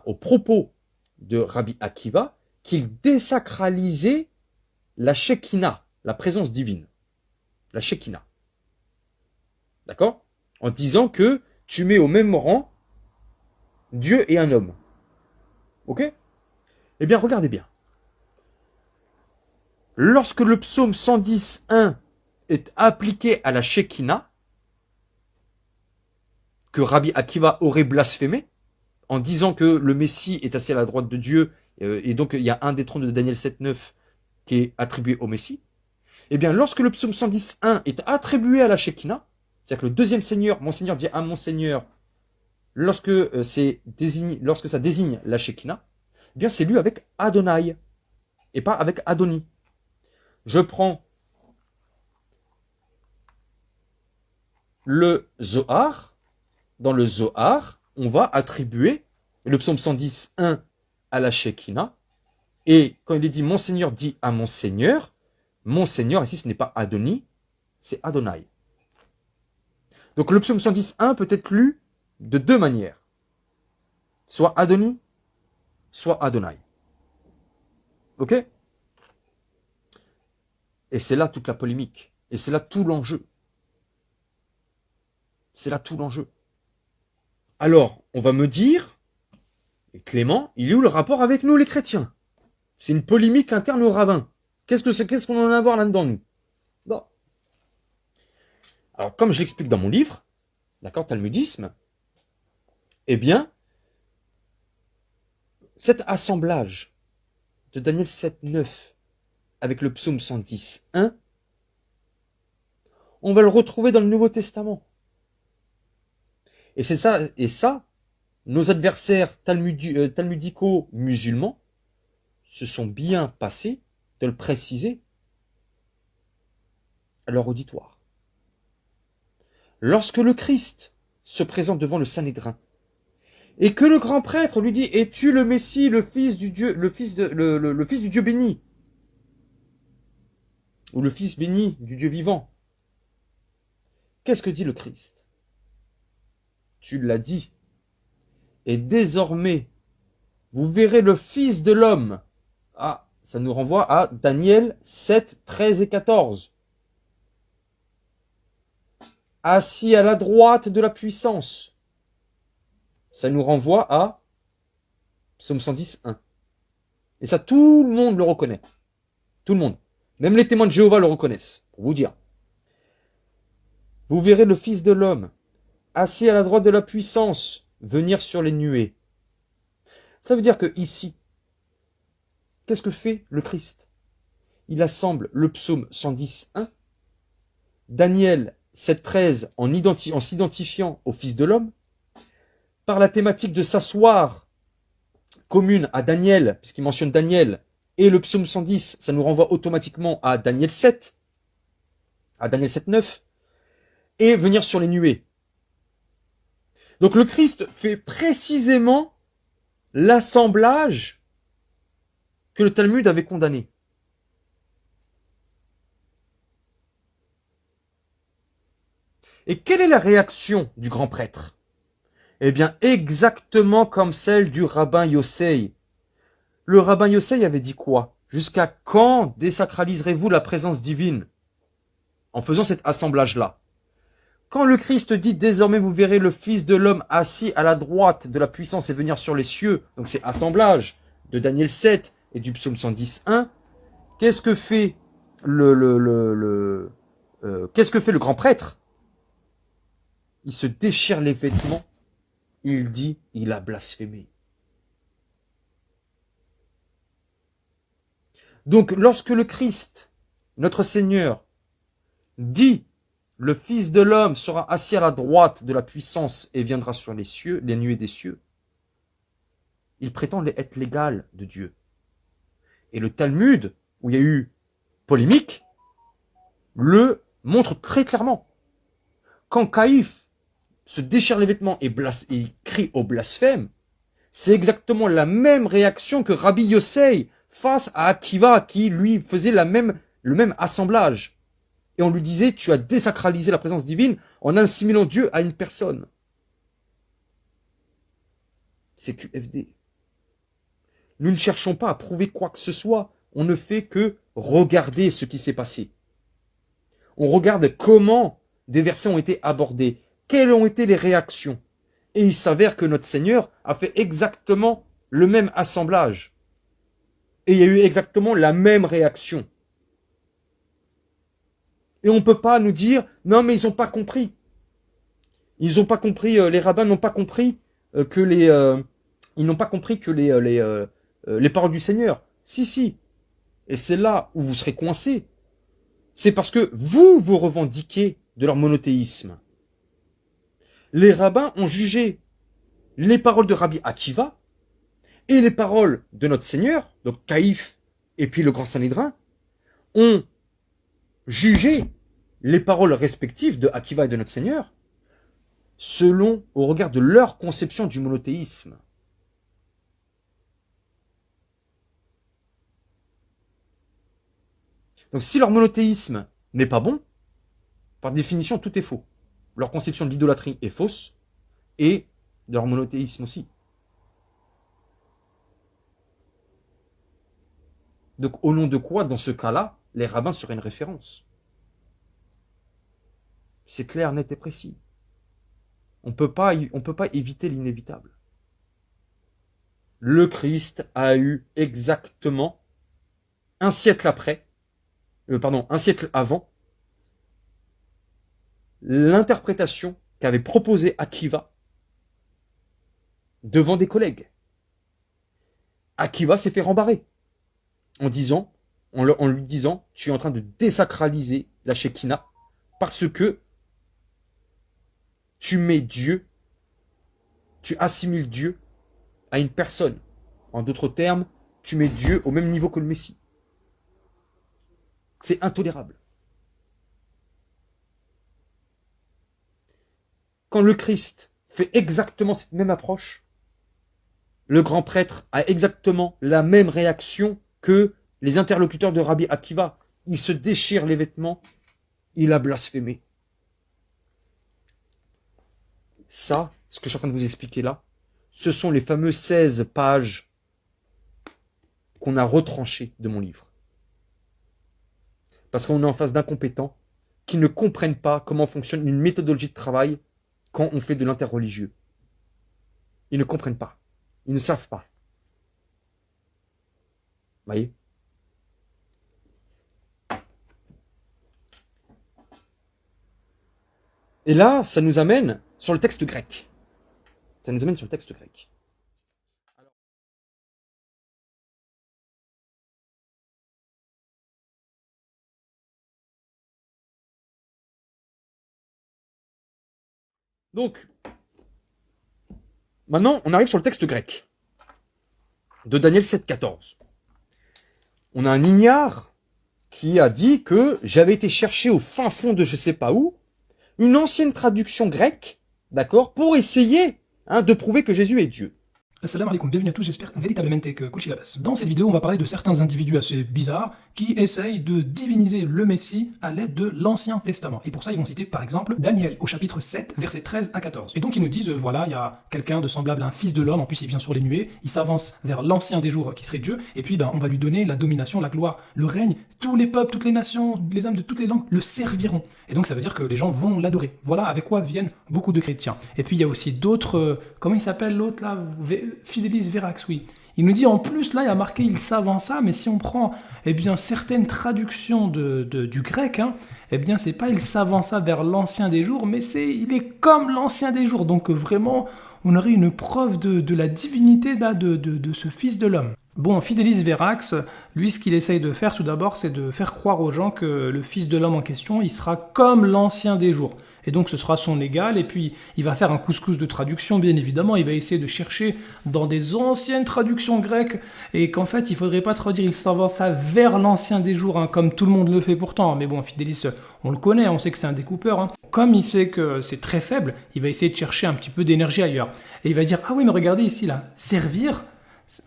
aux propos de Rabbi Akiva, qu'il désacralisait la Shekinah, la présence divine. La Shekinah. D'accord? En disant que tu mets au même rang Dieu et un homme. Ok? Eh bien, regardez bien. lorsque le psaume 110.1 est appliqué à la Shekinah, que Rabbi Akiva aurait blasphémé, en disant que le Messie est assis à la droite de Dieu, et donc il y a un des trônes de Daniel 7.9 qui est attribué au Messie, eh bien lorsque le psaume 110.1 est attribué à la Shekinah, c'est-à-dire que le deuxième Seigneur, mon Seigneur dit à mon Seigneur, lorsque ça désigne la Shekinah, eh bien c'est lu avec Adonai, et pas avec Adoni. Je prends le Zohar. Dans le Zohar, on va attribuer le psaume 110.1 à la Shekinah. Et quand il est dit « Mon Seigneur dit à mon Seigneur », mon Seigneur, ici ce n'est pas Adoni, c'est Adonai. Donc le psaume 110.1 peut être lu de deux manières. Soit Adoni, soit Adonai. Ok? Et c'est là toute la polémique. Et c'est là tout l'enjeu. C'est là tout l'enjeu. Alors, on va me dire, Clément, il est où le rapport avec nous les chrétiens? C'est une polémique interne aux rabbins. Qu'est-ce qu'on en a à voir là-dedans, nous? Bon. Alors, comme je l'explique dans mon livre, d'accord, Talmudisme, eh bien, cet assemblage de Daniel 7.9 avec le psaume 110.1, on va le retrouver dans le Nouveau Testament. Et c'est ça, nos adversaires talmudicaux musulmans se sont bien passés de le préciser à leur auditoire. Lorsque le Christ se présente devant le Sanhédrin et que le grand prêtre lui dit « Es-tu le Messie, le fils du Dieu, le fils du Dieu béni ?» ou le fils béni du Dieu vivant. Qu'est-ce que dit le Christ? Tu l'as dit. Et désormais, vous verrez le Fils de l'homme. Ah, ça nous renvoie à Daniel 7, 13 et 14. Assis à la droite de la puissance. Ça nous renvoie à Psaume 110.1. Et ça, tout le monde le reconnaît. Tout le monde. Même les témoins de Jéhovah le reconnaissent, pour vous dire. Vous verrez le Fils de l'homme, assis à la droite de la puissance, venir sur les nuées. Ça veut dire que ici, qu'est-ce que fait le Christ? Il assemble le psaume 110.1, Daniel 7.13 en s'identifiant au Fils de l'homme, par la thématique de s'asseoir commune à Daniel, puisqu'il mentionne Daniel, et le psaume 110, ça nous renvoie automatiquement à Daniel 7, à Daniel 7.9, et venir sur les nuées. Donc le Christ fait précisément l'assemblage que le Talmud avait condamné. Et quelle est la réaction du grand prêtre? Eh bien, exactement comme celle du rabbin Yossei. Le rabbin Yossei avait dit quoi? Jusqu'à quand désacraliserez-vous la présence divine? En faisant cet assemblage-là. Quand le Christ dit « Désormais vous verrez le Fils de l'homme assis à la droite de la puissance et venir sur les cieux », donc c'est assemblage de Daniel 7 et du psaume 110.1, qu'est-ce que fait qu'est-ce que fait le grand prêtre? Il se déchire les vêtements, il dit « Il a blasphémé ». Donc lorsque le Christ, notre Seigneur, dit le Fils de l'homme sera assis à la droite de la puissance et viendra sur les cieux, les nuées des cieux, il prétend être l'égal de Dieu. Et le Talmud, où il y a eu polémique, le montre très clairement. Quand Caïphe se déchire les vêtements et crie au blasphème, c'est exactement la même réaction que Rabbi Yossei face à Akiva qui lui faisait le même assemblage. Et on lui disait, tu as désacralisé la présence divine en assimilant Dieu à une personne. C'est QFD. Nous ne cherchons pas à prouver quoi que ce soit. On ne fait que regarder ce qui s'est passé. On regarde comment des versets ont été abordés. Quelles ont été les réactions. Et il s'avère que notre Seigneur a fait exactement le même assemblage. Et il y a eu exactement la même réaction. Et on ne peut pas nous dire, non mais ils n'ont pas compris. Ils n'ont pas compris, les rabbins n'ont pas compris ils n'ont pas compris que les paroles du Seigneur. Si, si. Et c'est là où vous serez coincés. C'est parce que vous revendiquez de leur monothéisme. Les rabbins ont jugé les paroles de Rabbi Akiva et les paroles de notre Seigneur, donc Caïphe et puis le grand Sanhédrin, ont jugé les paroles respectives de Akiva et de notre Seigneur selon, au regard de leur conception du monothéisme. Donc si leur monothéisme n'est pas bon, par définition, tout est faux. Leur conception de l'idolâtrie est fausse, et de leur monothéisme aussi. Donc au nom de quoi, dans ce cas-là, les rabbins seraient une référence? C'est clair, net et précis. On peut pas éviter l'inévitable. Le Christ a eu exactement un siècle avant, l'interprétation qu'avait proposée Akiva devant des collègues. Akiva s'est fait rembarrer en lui disant, tu es en train de désacraliser la Shekinah parce que tu mets Dieu, tu assimiles Dieu à une personne. En d'autres termes, tu mets Dieu au même niveau que le Messie. C'est intolérable. Quand le Christ fait exactement cette même approche, le grand prêtre a exactement la même réaction que les interlocuteurs de Rabbi Akiva. Il se déchire les vêtements, il a blasphémé. Ça, ce que je suis en train de vous expliquer là, ce sont les fameuses 16 pages qu'on a retranchées de mon livre. Parce qu'on est en face d'incompétents qui ne comprennent pas comment fonctionne une méthodologie de travail quand on fait de l'interreligieux. Ils ne comprennent pas. Ils ne savent pas. Vous voyez ? Et là, ça nous amène sur le texte grec. Ça nous amène sur le texte grec. Donc, maintenant, on arrive sur le texte grec de Daniel 7,14. On a un ignare qui a dit que j'avais été chercher au fin fond de je sais pas où une ancienne traduction grecque, d'accord, pour essayer de prouver que Jésus est Dieu. Assalamu alaikum, bienvenue à tous, j'espère véritablement que Kulchi Labas. Dans cette vidéo, on va parler de certains individus assez bizarres qui essayent de diviniser le Messie à l'aide de l'Ancien Testament. Et pour ça, ils vont citer par exemple Daniel au chapitre 7, versets 13 à 14. Et donc ils nous disent, voilà, il y a quelqu'un de semblable à un fils de l'homme, en plus il vient sur les nuées, il s'avance vers l'ancien des jours qui serait Dieu, et puis on va lui donner la domination, la gloire, le règne, tous les peuples, toutes les nations, les hommes de toutes les langues le serviront. Et donc ça veut dire que les gens vont l'adorer. Voilà avec quoi viennent beaucoup de chrétiens. Et puis il y a aussi d'autres, comment il s'appelle l'autre là, Fidelis Verax, oui. Il nous dit en plus, là, il y a marqué il s'avança, mais si on prend certaines traductions du grec, eh bien, c'est pas il s'avança vers l'ancien des jours, mais il est comme l'ancien des jours. Donc vraiment, on aurait une preuve de la divinité là, de ce fils de l'homme. Bon, Fidelis Verax, lui, ce qu'il essaye de faire tout d'abord, c'est de faire croire aux gens que le fils de l'homme en question, il sera comme l'ancien des jours. Et donc ce sera son égal, et puis il va faire un couscous de traduction, bien évidemment, il va essayer de chercher dans des anciennes traductions grecques, et qu'en fait il faudrait pas traduire il s'avança vers l'ancien des jours, comme tout le monde le fait pourtant, mais bon, Fidelis, on le connaît, on sait que c'est un découpeur, Comme il sait que c'est très faible, il va essayer de chercher un petit peu d'énergie ailleurs, et il va dire, ah oui mais regardez ici là, servir,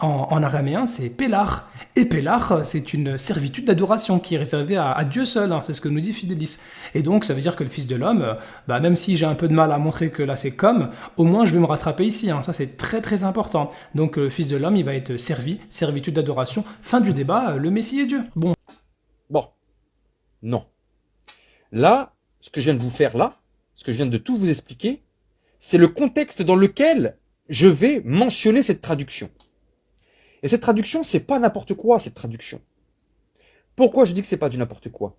en araméen, c'est Pélar. Et Pélar, c'est une servitude d'adoration qui est réservée à Dieu seul. C'est ce que nous dit Fidelis. Et donc, ça veut dire que le Fils de l'homme, même si j'ai un peu de mal à montrer que là c'est comme, au moins je vais me rattraper ici. Ça, c'est très très important. Donc, le Fils de l'homme, il va être servi, servitude d'adoration. Fin du débat, le Messie est Dieu. Bon, non. Là, ce que je viens de vous faire là, ce que je viens de tout vous expliquer, c'est le contexte dans lequel je vais mentionner cette traduction. Et cette traduction, c'est pas n'importe quoi, cette traduction. Pourquoi je dis que c'est pas du n'importe quoi?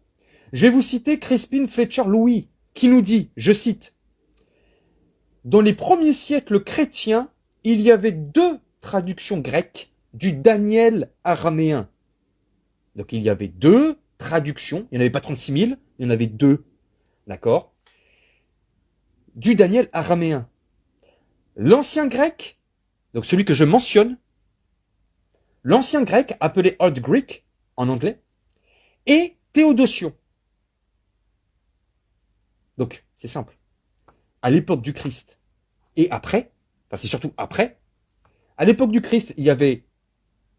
Je vais vous citer Crispin Fletcher Louis, qui nous dit, je cite, « Dans les premiers siècles chrétiens, il y avait 2 traductions grecques du Daniel araméen. » Donc il y avait 2 traductions, il n'y en avait pas 36 000, il y en avait 2, d'accord, du Daniel araméen. L'ancien grec, donc celui que je mentionne, l'ancien grec appelé Old Greek en anglais, et Théodotion. Donc c'est simple. À l'époque du Christ et après, enfin c'est surtout après, à l'époque du Christ, il y avait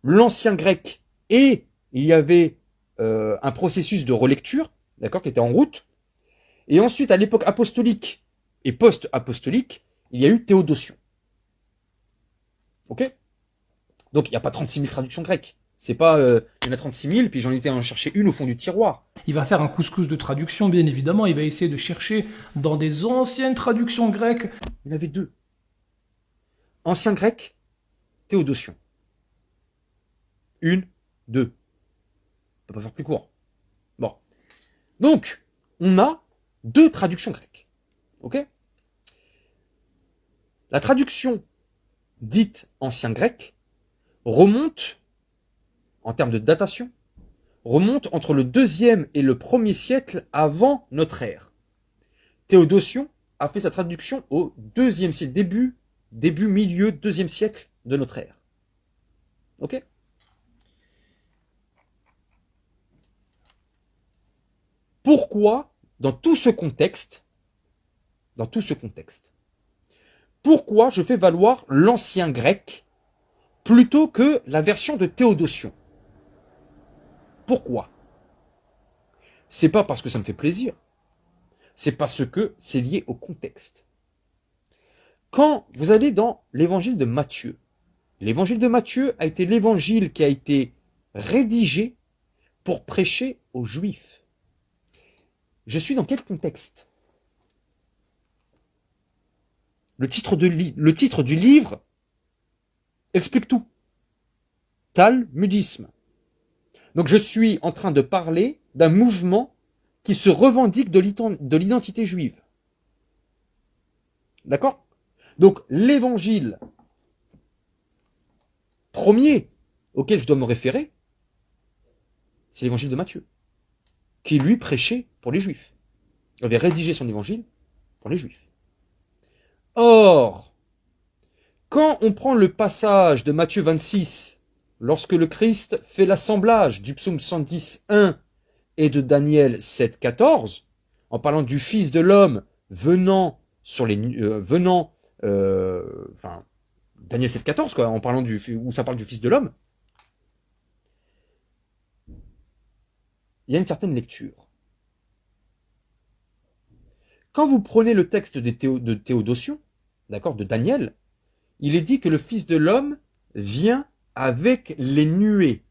l'ancien grec et il y avait un processus de relecture, d'accord, qui était en route. Et ensuite, à l'époque apostolique et post-apostolique, il y a eu Théodotion. Ok? Donc, il n'y a pas 36 000 traductions grecques. C'est pas, il y en a 36 000, puis j'en étais à en chercher une au fond du tiroir. Il va faire un couscous de traduction, bien évidemment. Il va essayer de chercher dans des anciennes traductions grecques. Il y en avait 2. Ancien grec, Théodotion. 1, 2. On peut pas faire plus court. Bon. Donc, on a 2 traductions grecques. Ok? La traduction dite ancien grec remonte, en termes de datation, remonte entre le 2e et le 1er siècle avant notre ère. Théodotion a fait sa traduction au 2e siècle, milieu 2e siècle de notre ère. Ok? Pourquoi, dans tout ce contexte, pourquoi je fais valoir l'ancien grec plutôt que la version de Théodotion? Pourquoi? C'est pas parce que ça me fait plaisir, c'est parce que c'est lié au contexte. Quand vous allez dans l'évangile de Matthieu, l'évangile de Matthieu a été l'évangile qui a été rédigé pour prêcher aux Juifs. Je suis dans quel contexte? Le titre du livre explique tout. Talmudisme. Donc je suis en train de parler d'un mouvement qui se revendique de l'identité juive. D'accord? Donc l'évangile premier auquel je dois me référer, c'est l'évangile de Matthieu, qui lui prêchait pour les Juifs. Il avait rédigé son évangile pour les Juifs. Or, quand on prend le passage de Matthieu 26, lorsque le Christ fait l'assemblage du psaume 110.1 et de Daniel 7.14, en parlant du Fils de l'homme venant sur les Daniel 7.14 quoi, en parlant où ça parle du Fils de l'homme, il y a une certaine lecture. Quand vous prenez le texte de Théodotion, d'accord, de Daniel, il est dit que le Fils de l'homme vient avec les nuées.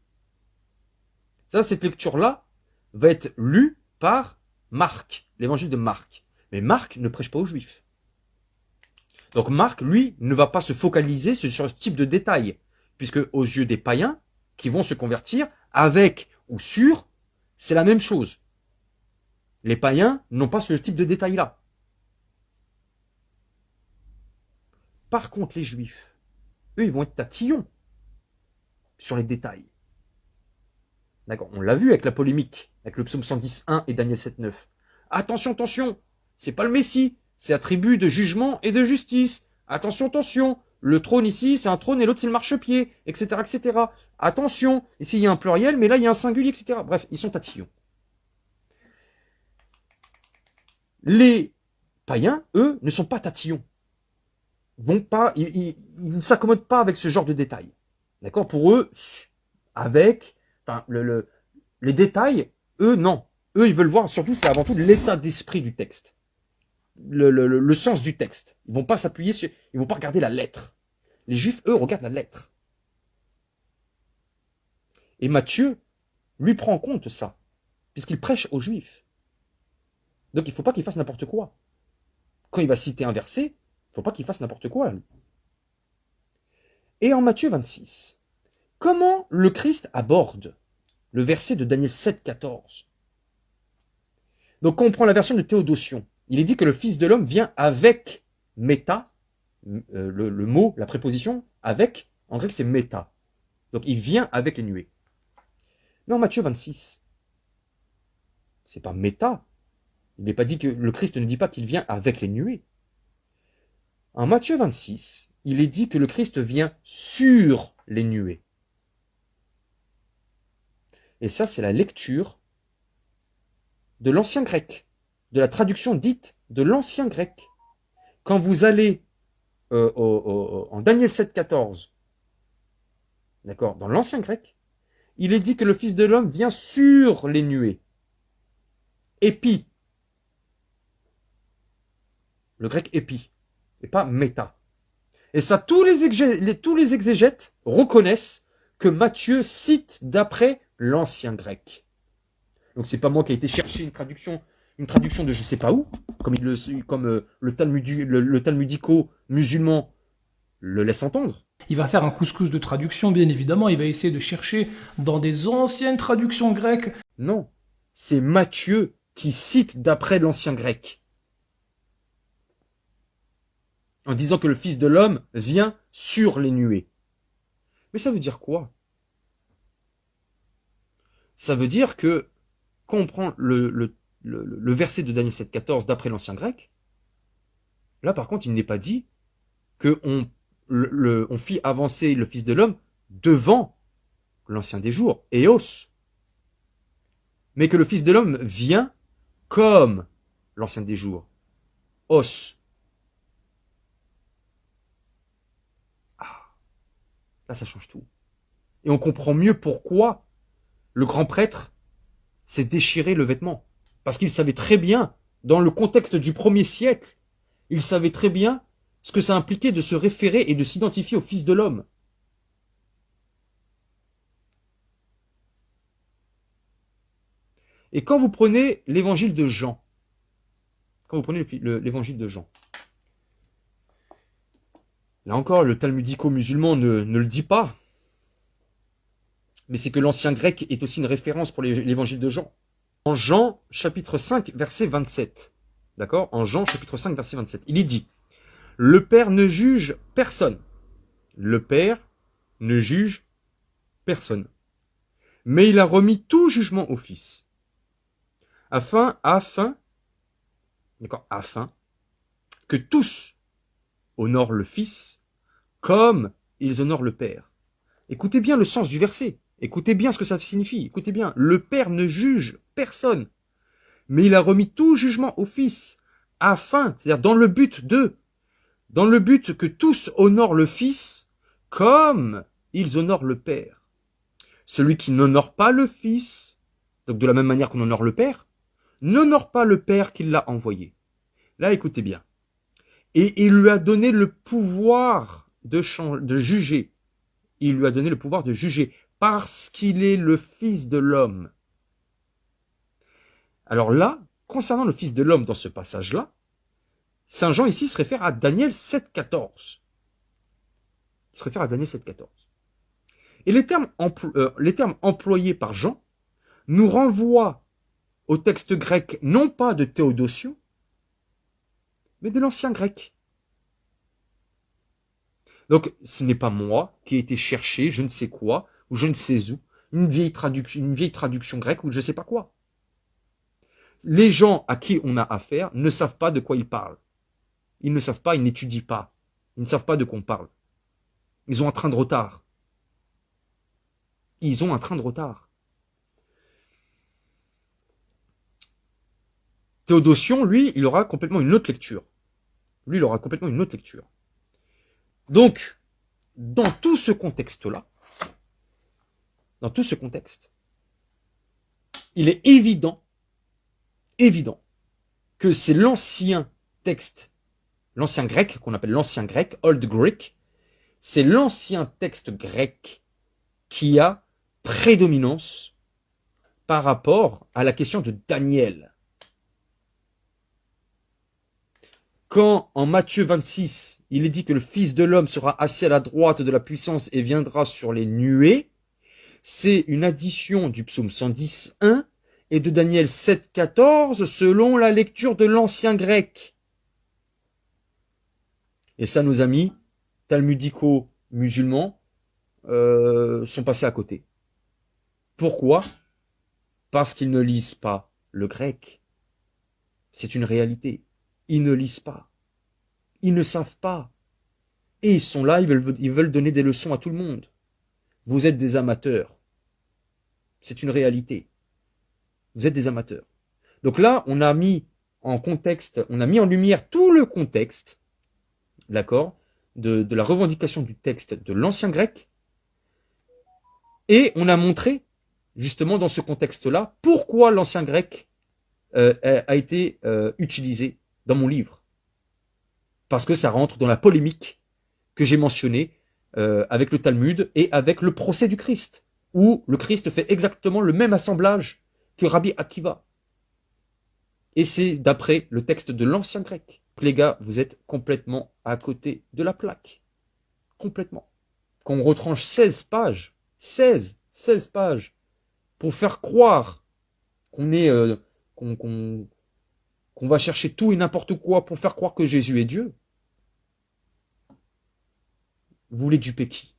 Ça, cette lecture-là va être lue par Marc, l'évangile de Marc. Mais Marc ne prêche pas aux Juifs. Donc Marc, lui, ne va pas se focaliser sur ce type de détails, puisque aux yeux des païens qui vont se convertir, avec ou sur, c'est la même chose. Les païens n'ont pas ce type de détails-là. Par contre, les Juifs, eux, ils vont être tatillons sur les détails. D'accord, on l'a vu avec la polémique, avec le psaume 110.1 et Daniel 7.9. Attention, attention, c'est pas le Messie, c'est attribut de jugement et de justice. Attention, attention, le trône ici, c'est un trône et l'autre, c'est le marchepied, etc., etc. Attention, ici, il y a un pluriel, mais là, il y a un singulier, etc. Bref, ils sont tatillons. Les païens, eux, ne sont pas tatillons. Ils ne s'accommodent pas avec ce genre de détails. D'accord? Pour eux, les détails, eux, non. Eux, ils veulent voir, surtout, c'est avant tout l'état d'esprit du texte. Le sens du texte. Ils vont pas s'appuyer sur, ils vont pas regarder la lettre. Les Juifs, eux, regardent la lettre. Et Matthieu, lui, prend en compte ça, puisqu'il prêche aux Juifs. Donc, il faut pas qu'il fasse n'importe quoi. Quand il va citer un verset, il faut pas qu'il fasse n'importe quoi, lui. Et en Matthieu 26, comment le Christ aborde le verset de Daniel 7.14? Donc, quand on prend la version de Théodotion, il est dit que le Fils de l'homme vient avec méta, le mot, la préposition avec, en grec c'est méta. Donc, il vient avec les nuées. Mais en Matthieu 26, c'est pas méta. Il n'est pas dit que le Christ ne dit pas qu'il vient avec les nuées. En Matthieu 26, il est dit que le Christ vient sur les nuées. Et ça, c'est la lecture de l'ancien grec, de la traduction dite de l'ancien grec. Quand vous allez en Daniel 7,14, d'accord, dans l'ancien grec, il est dit que le Fils de l'homme vient sur les nuées. Épi. Le grec épi, et pas méta. Et ça, tous les exégètes reconnaissent que Matthieu cite d'après l'ancien grec. Donc c'est pas moi qui ai été chercher une traduction de je sais pas où, comme le talmudico musulman le laisse entendre. Il va faire un couscous de traduction, bien évidemment. Il va essayer de chercher dans des anciennes traductions grecques. Non, c'est Matthieu qui cite d'après l'ancien grec. En disant que le Fils de l'homme vient sur les nuées. Mais ça veut dire quoi? Ça veut dire que, quand on prend le verset de Daniel 7,14 d'après l'ancien grec, là par contre il n'est pas dit qu'on on fit avancer le Fils de l'homme devant l'ancien des jours, Eos. Mais que le Fils de l'homme vient comme l'ancien des jours, Os. Là, ça change tout. Et on comprend mieux pourquoi le grand prêtre s'est déchiré le vêtement. Parce qu'il savait très bien, dans le contexte du 1er siècle, il savait très bien ce que ça impliquait de se référer et de s'identifier au Fils de l'homme. Et quand vous prenez l'évangile de Jean, là encore, le talmudico-musulman ne le dit pas, mais c'est que l'ancien grec est aussi une référence pour l'évangile de Jean. En Jean, chapitre 5, verset 27, d'accord? En Jean, chapitre 5, verset 27, il est dit, « Le Père ne juge personne. Le Père ne juge personne. Mais il a remis tout jugement au Fils. Afin que tous honorent le Fils comme ils honorent le Père. » Écoutez bien le sens du verset. Écoutez bien ce que ça signifie. Écoutez bien. Le Père ne juge personne. Mais il a remis tout jugement au Fils. Afin, c'est-à-dire dans le but que tous honorent le Fils comme ils honorent le Père. Celui qui n'honore pas le Fils, donc de la même manière qu'on honore le Père, n'honore pas le Père qui l'a envoyé. Là, écoutez bien. Et il lui a donné le pouvoir de juger. Il lui a donné le pouvoir de juger parce qu'il est le Fils de l'homme. Alors là, concernant le Fils de l'homme dans ce passage-là, Saint Jean ici se réfère à Daniel 7,14. Il se réfère à Daniel 7,14. Et les termes employés par Jean nous renvoient au texte grec non pas de Théodotion, mais de l'ancien grec. Donc, ce n'est pas moi qui ai été chercher je ne sais quoi, ou je ne sais où, une vieille traduction grecque, ou je ne sais pas quoi. Les gens à qui on a affaire ne savent pas de quoi ils parlent. Ils ne savent pas, ils n'étudient pas. Ils ne savent pas de quoi on parle. Ils ont un train de retard. Ils ont un train de retard. Théodotion, lui, il aura complètement une autre lecture. Donc, dans tout ce contexte-là, il est évident que c'est l'ancien texte, l'ancien grec, qu'on appelle l'ancien grec, Old Greek, c'est l'ancien texte grec qui a prédominance par rapport à la question de Daniel. Quand, en Matthieu 26, il est dit que le Fils de l'homme sera assis à la droite de la puissance et viendra sur les nuées, c'est une addition du psaume 110.1 et de Daniel 7,14 selon la lecture de l'ancien grec. Et ça, nos amis talmudico-musulmans sont passés à côté. Pourquoi? Parce qu'ils ne lisent pas le grec. C'est une réalité. Ils ne lisent pas. Ils ne savent pas. Et ils sont là, ils veulent donner des leçons à tout le monde. Vous êtes des amateurs. C'est une réalité. Vous êtes des amateurs. Donc là, on a mis en contexte, on a mis en lumière tout le contexte, d'accord, de la revendication du texte de l'ancien grec, et on a montré, justement dans ce contexte-là, pourquoi l'ancien grec a été utilisé dans mon livre. Parce que ça rentre dans la polémique que j'ai mentionnée avec le Talmud et avec le procès du Christ, où le Christ fait exactement le même assemblage que Rabbi Akiva. Et c'est d'après le texte de l'ancien grec. Les gars, vous êtes complètement à côté de la plaque. Complètement. Quand on retranche 16 pages, 16 pages, pour faire croire qu'on est, qu'on va chercher tout et n'importe quoi pour faire croire que Jésus est Dieu, vous voulez duper qui?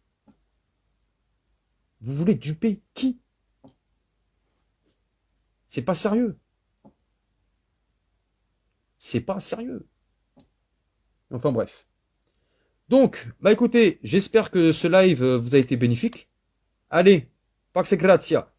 Vous voulez duper qui? C'est pas sérieux. C'est pas sérieux. Enfin bref. Donc, bah écoutez, j'espère que ce live vous a été bénéfique. Allez, pax et gratia.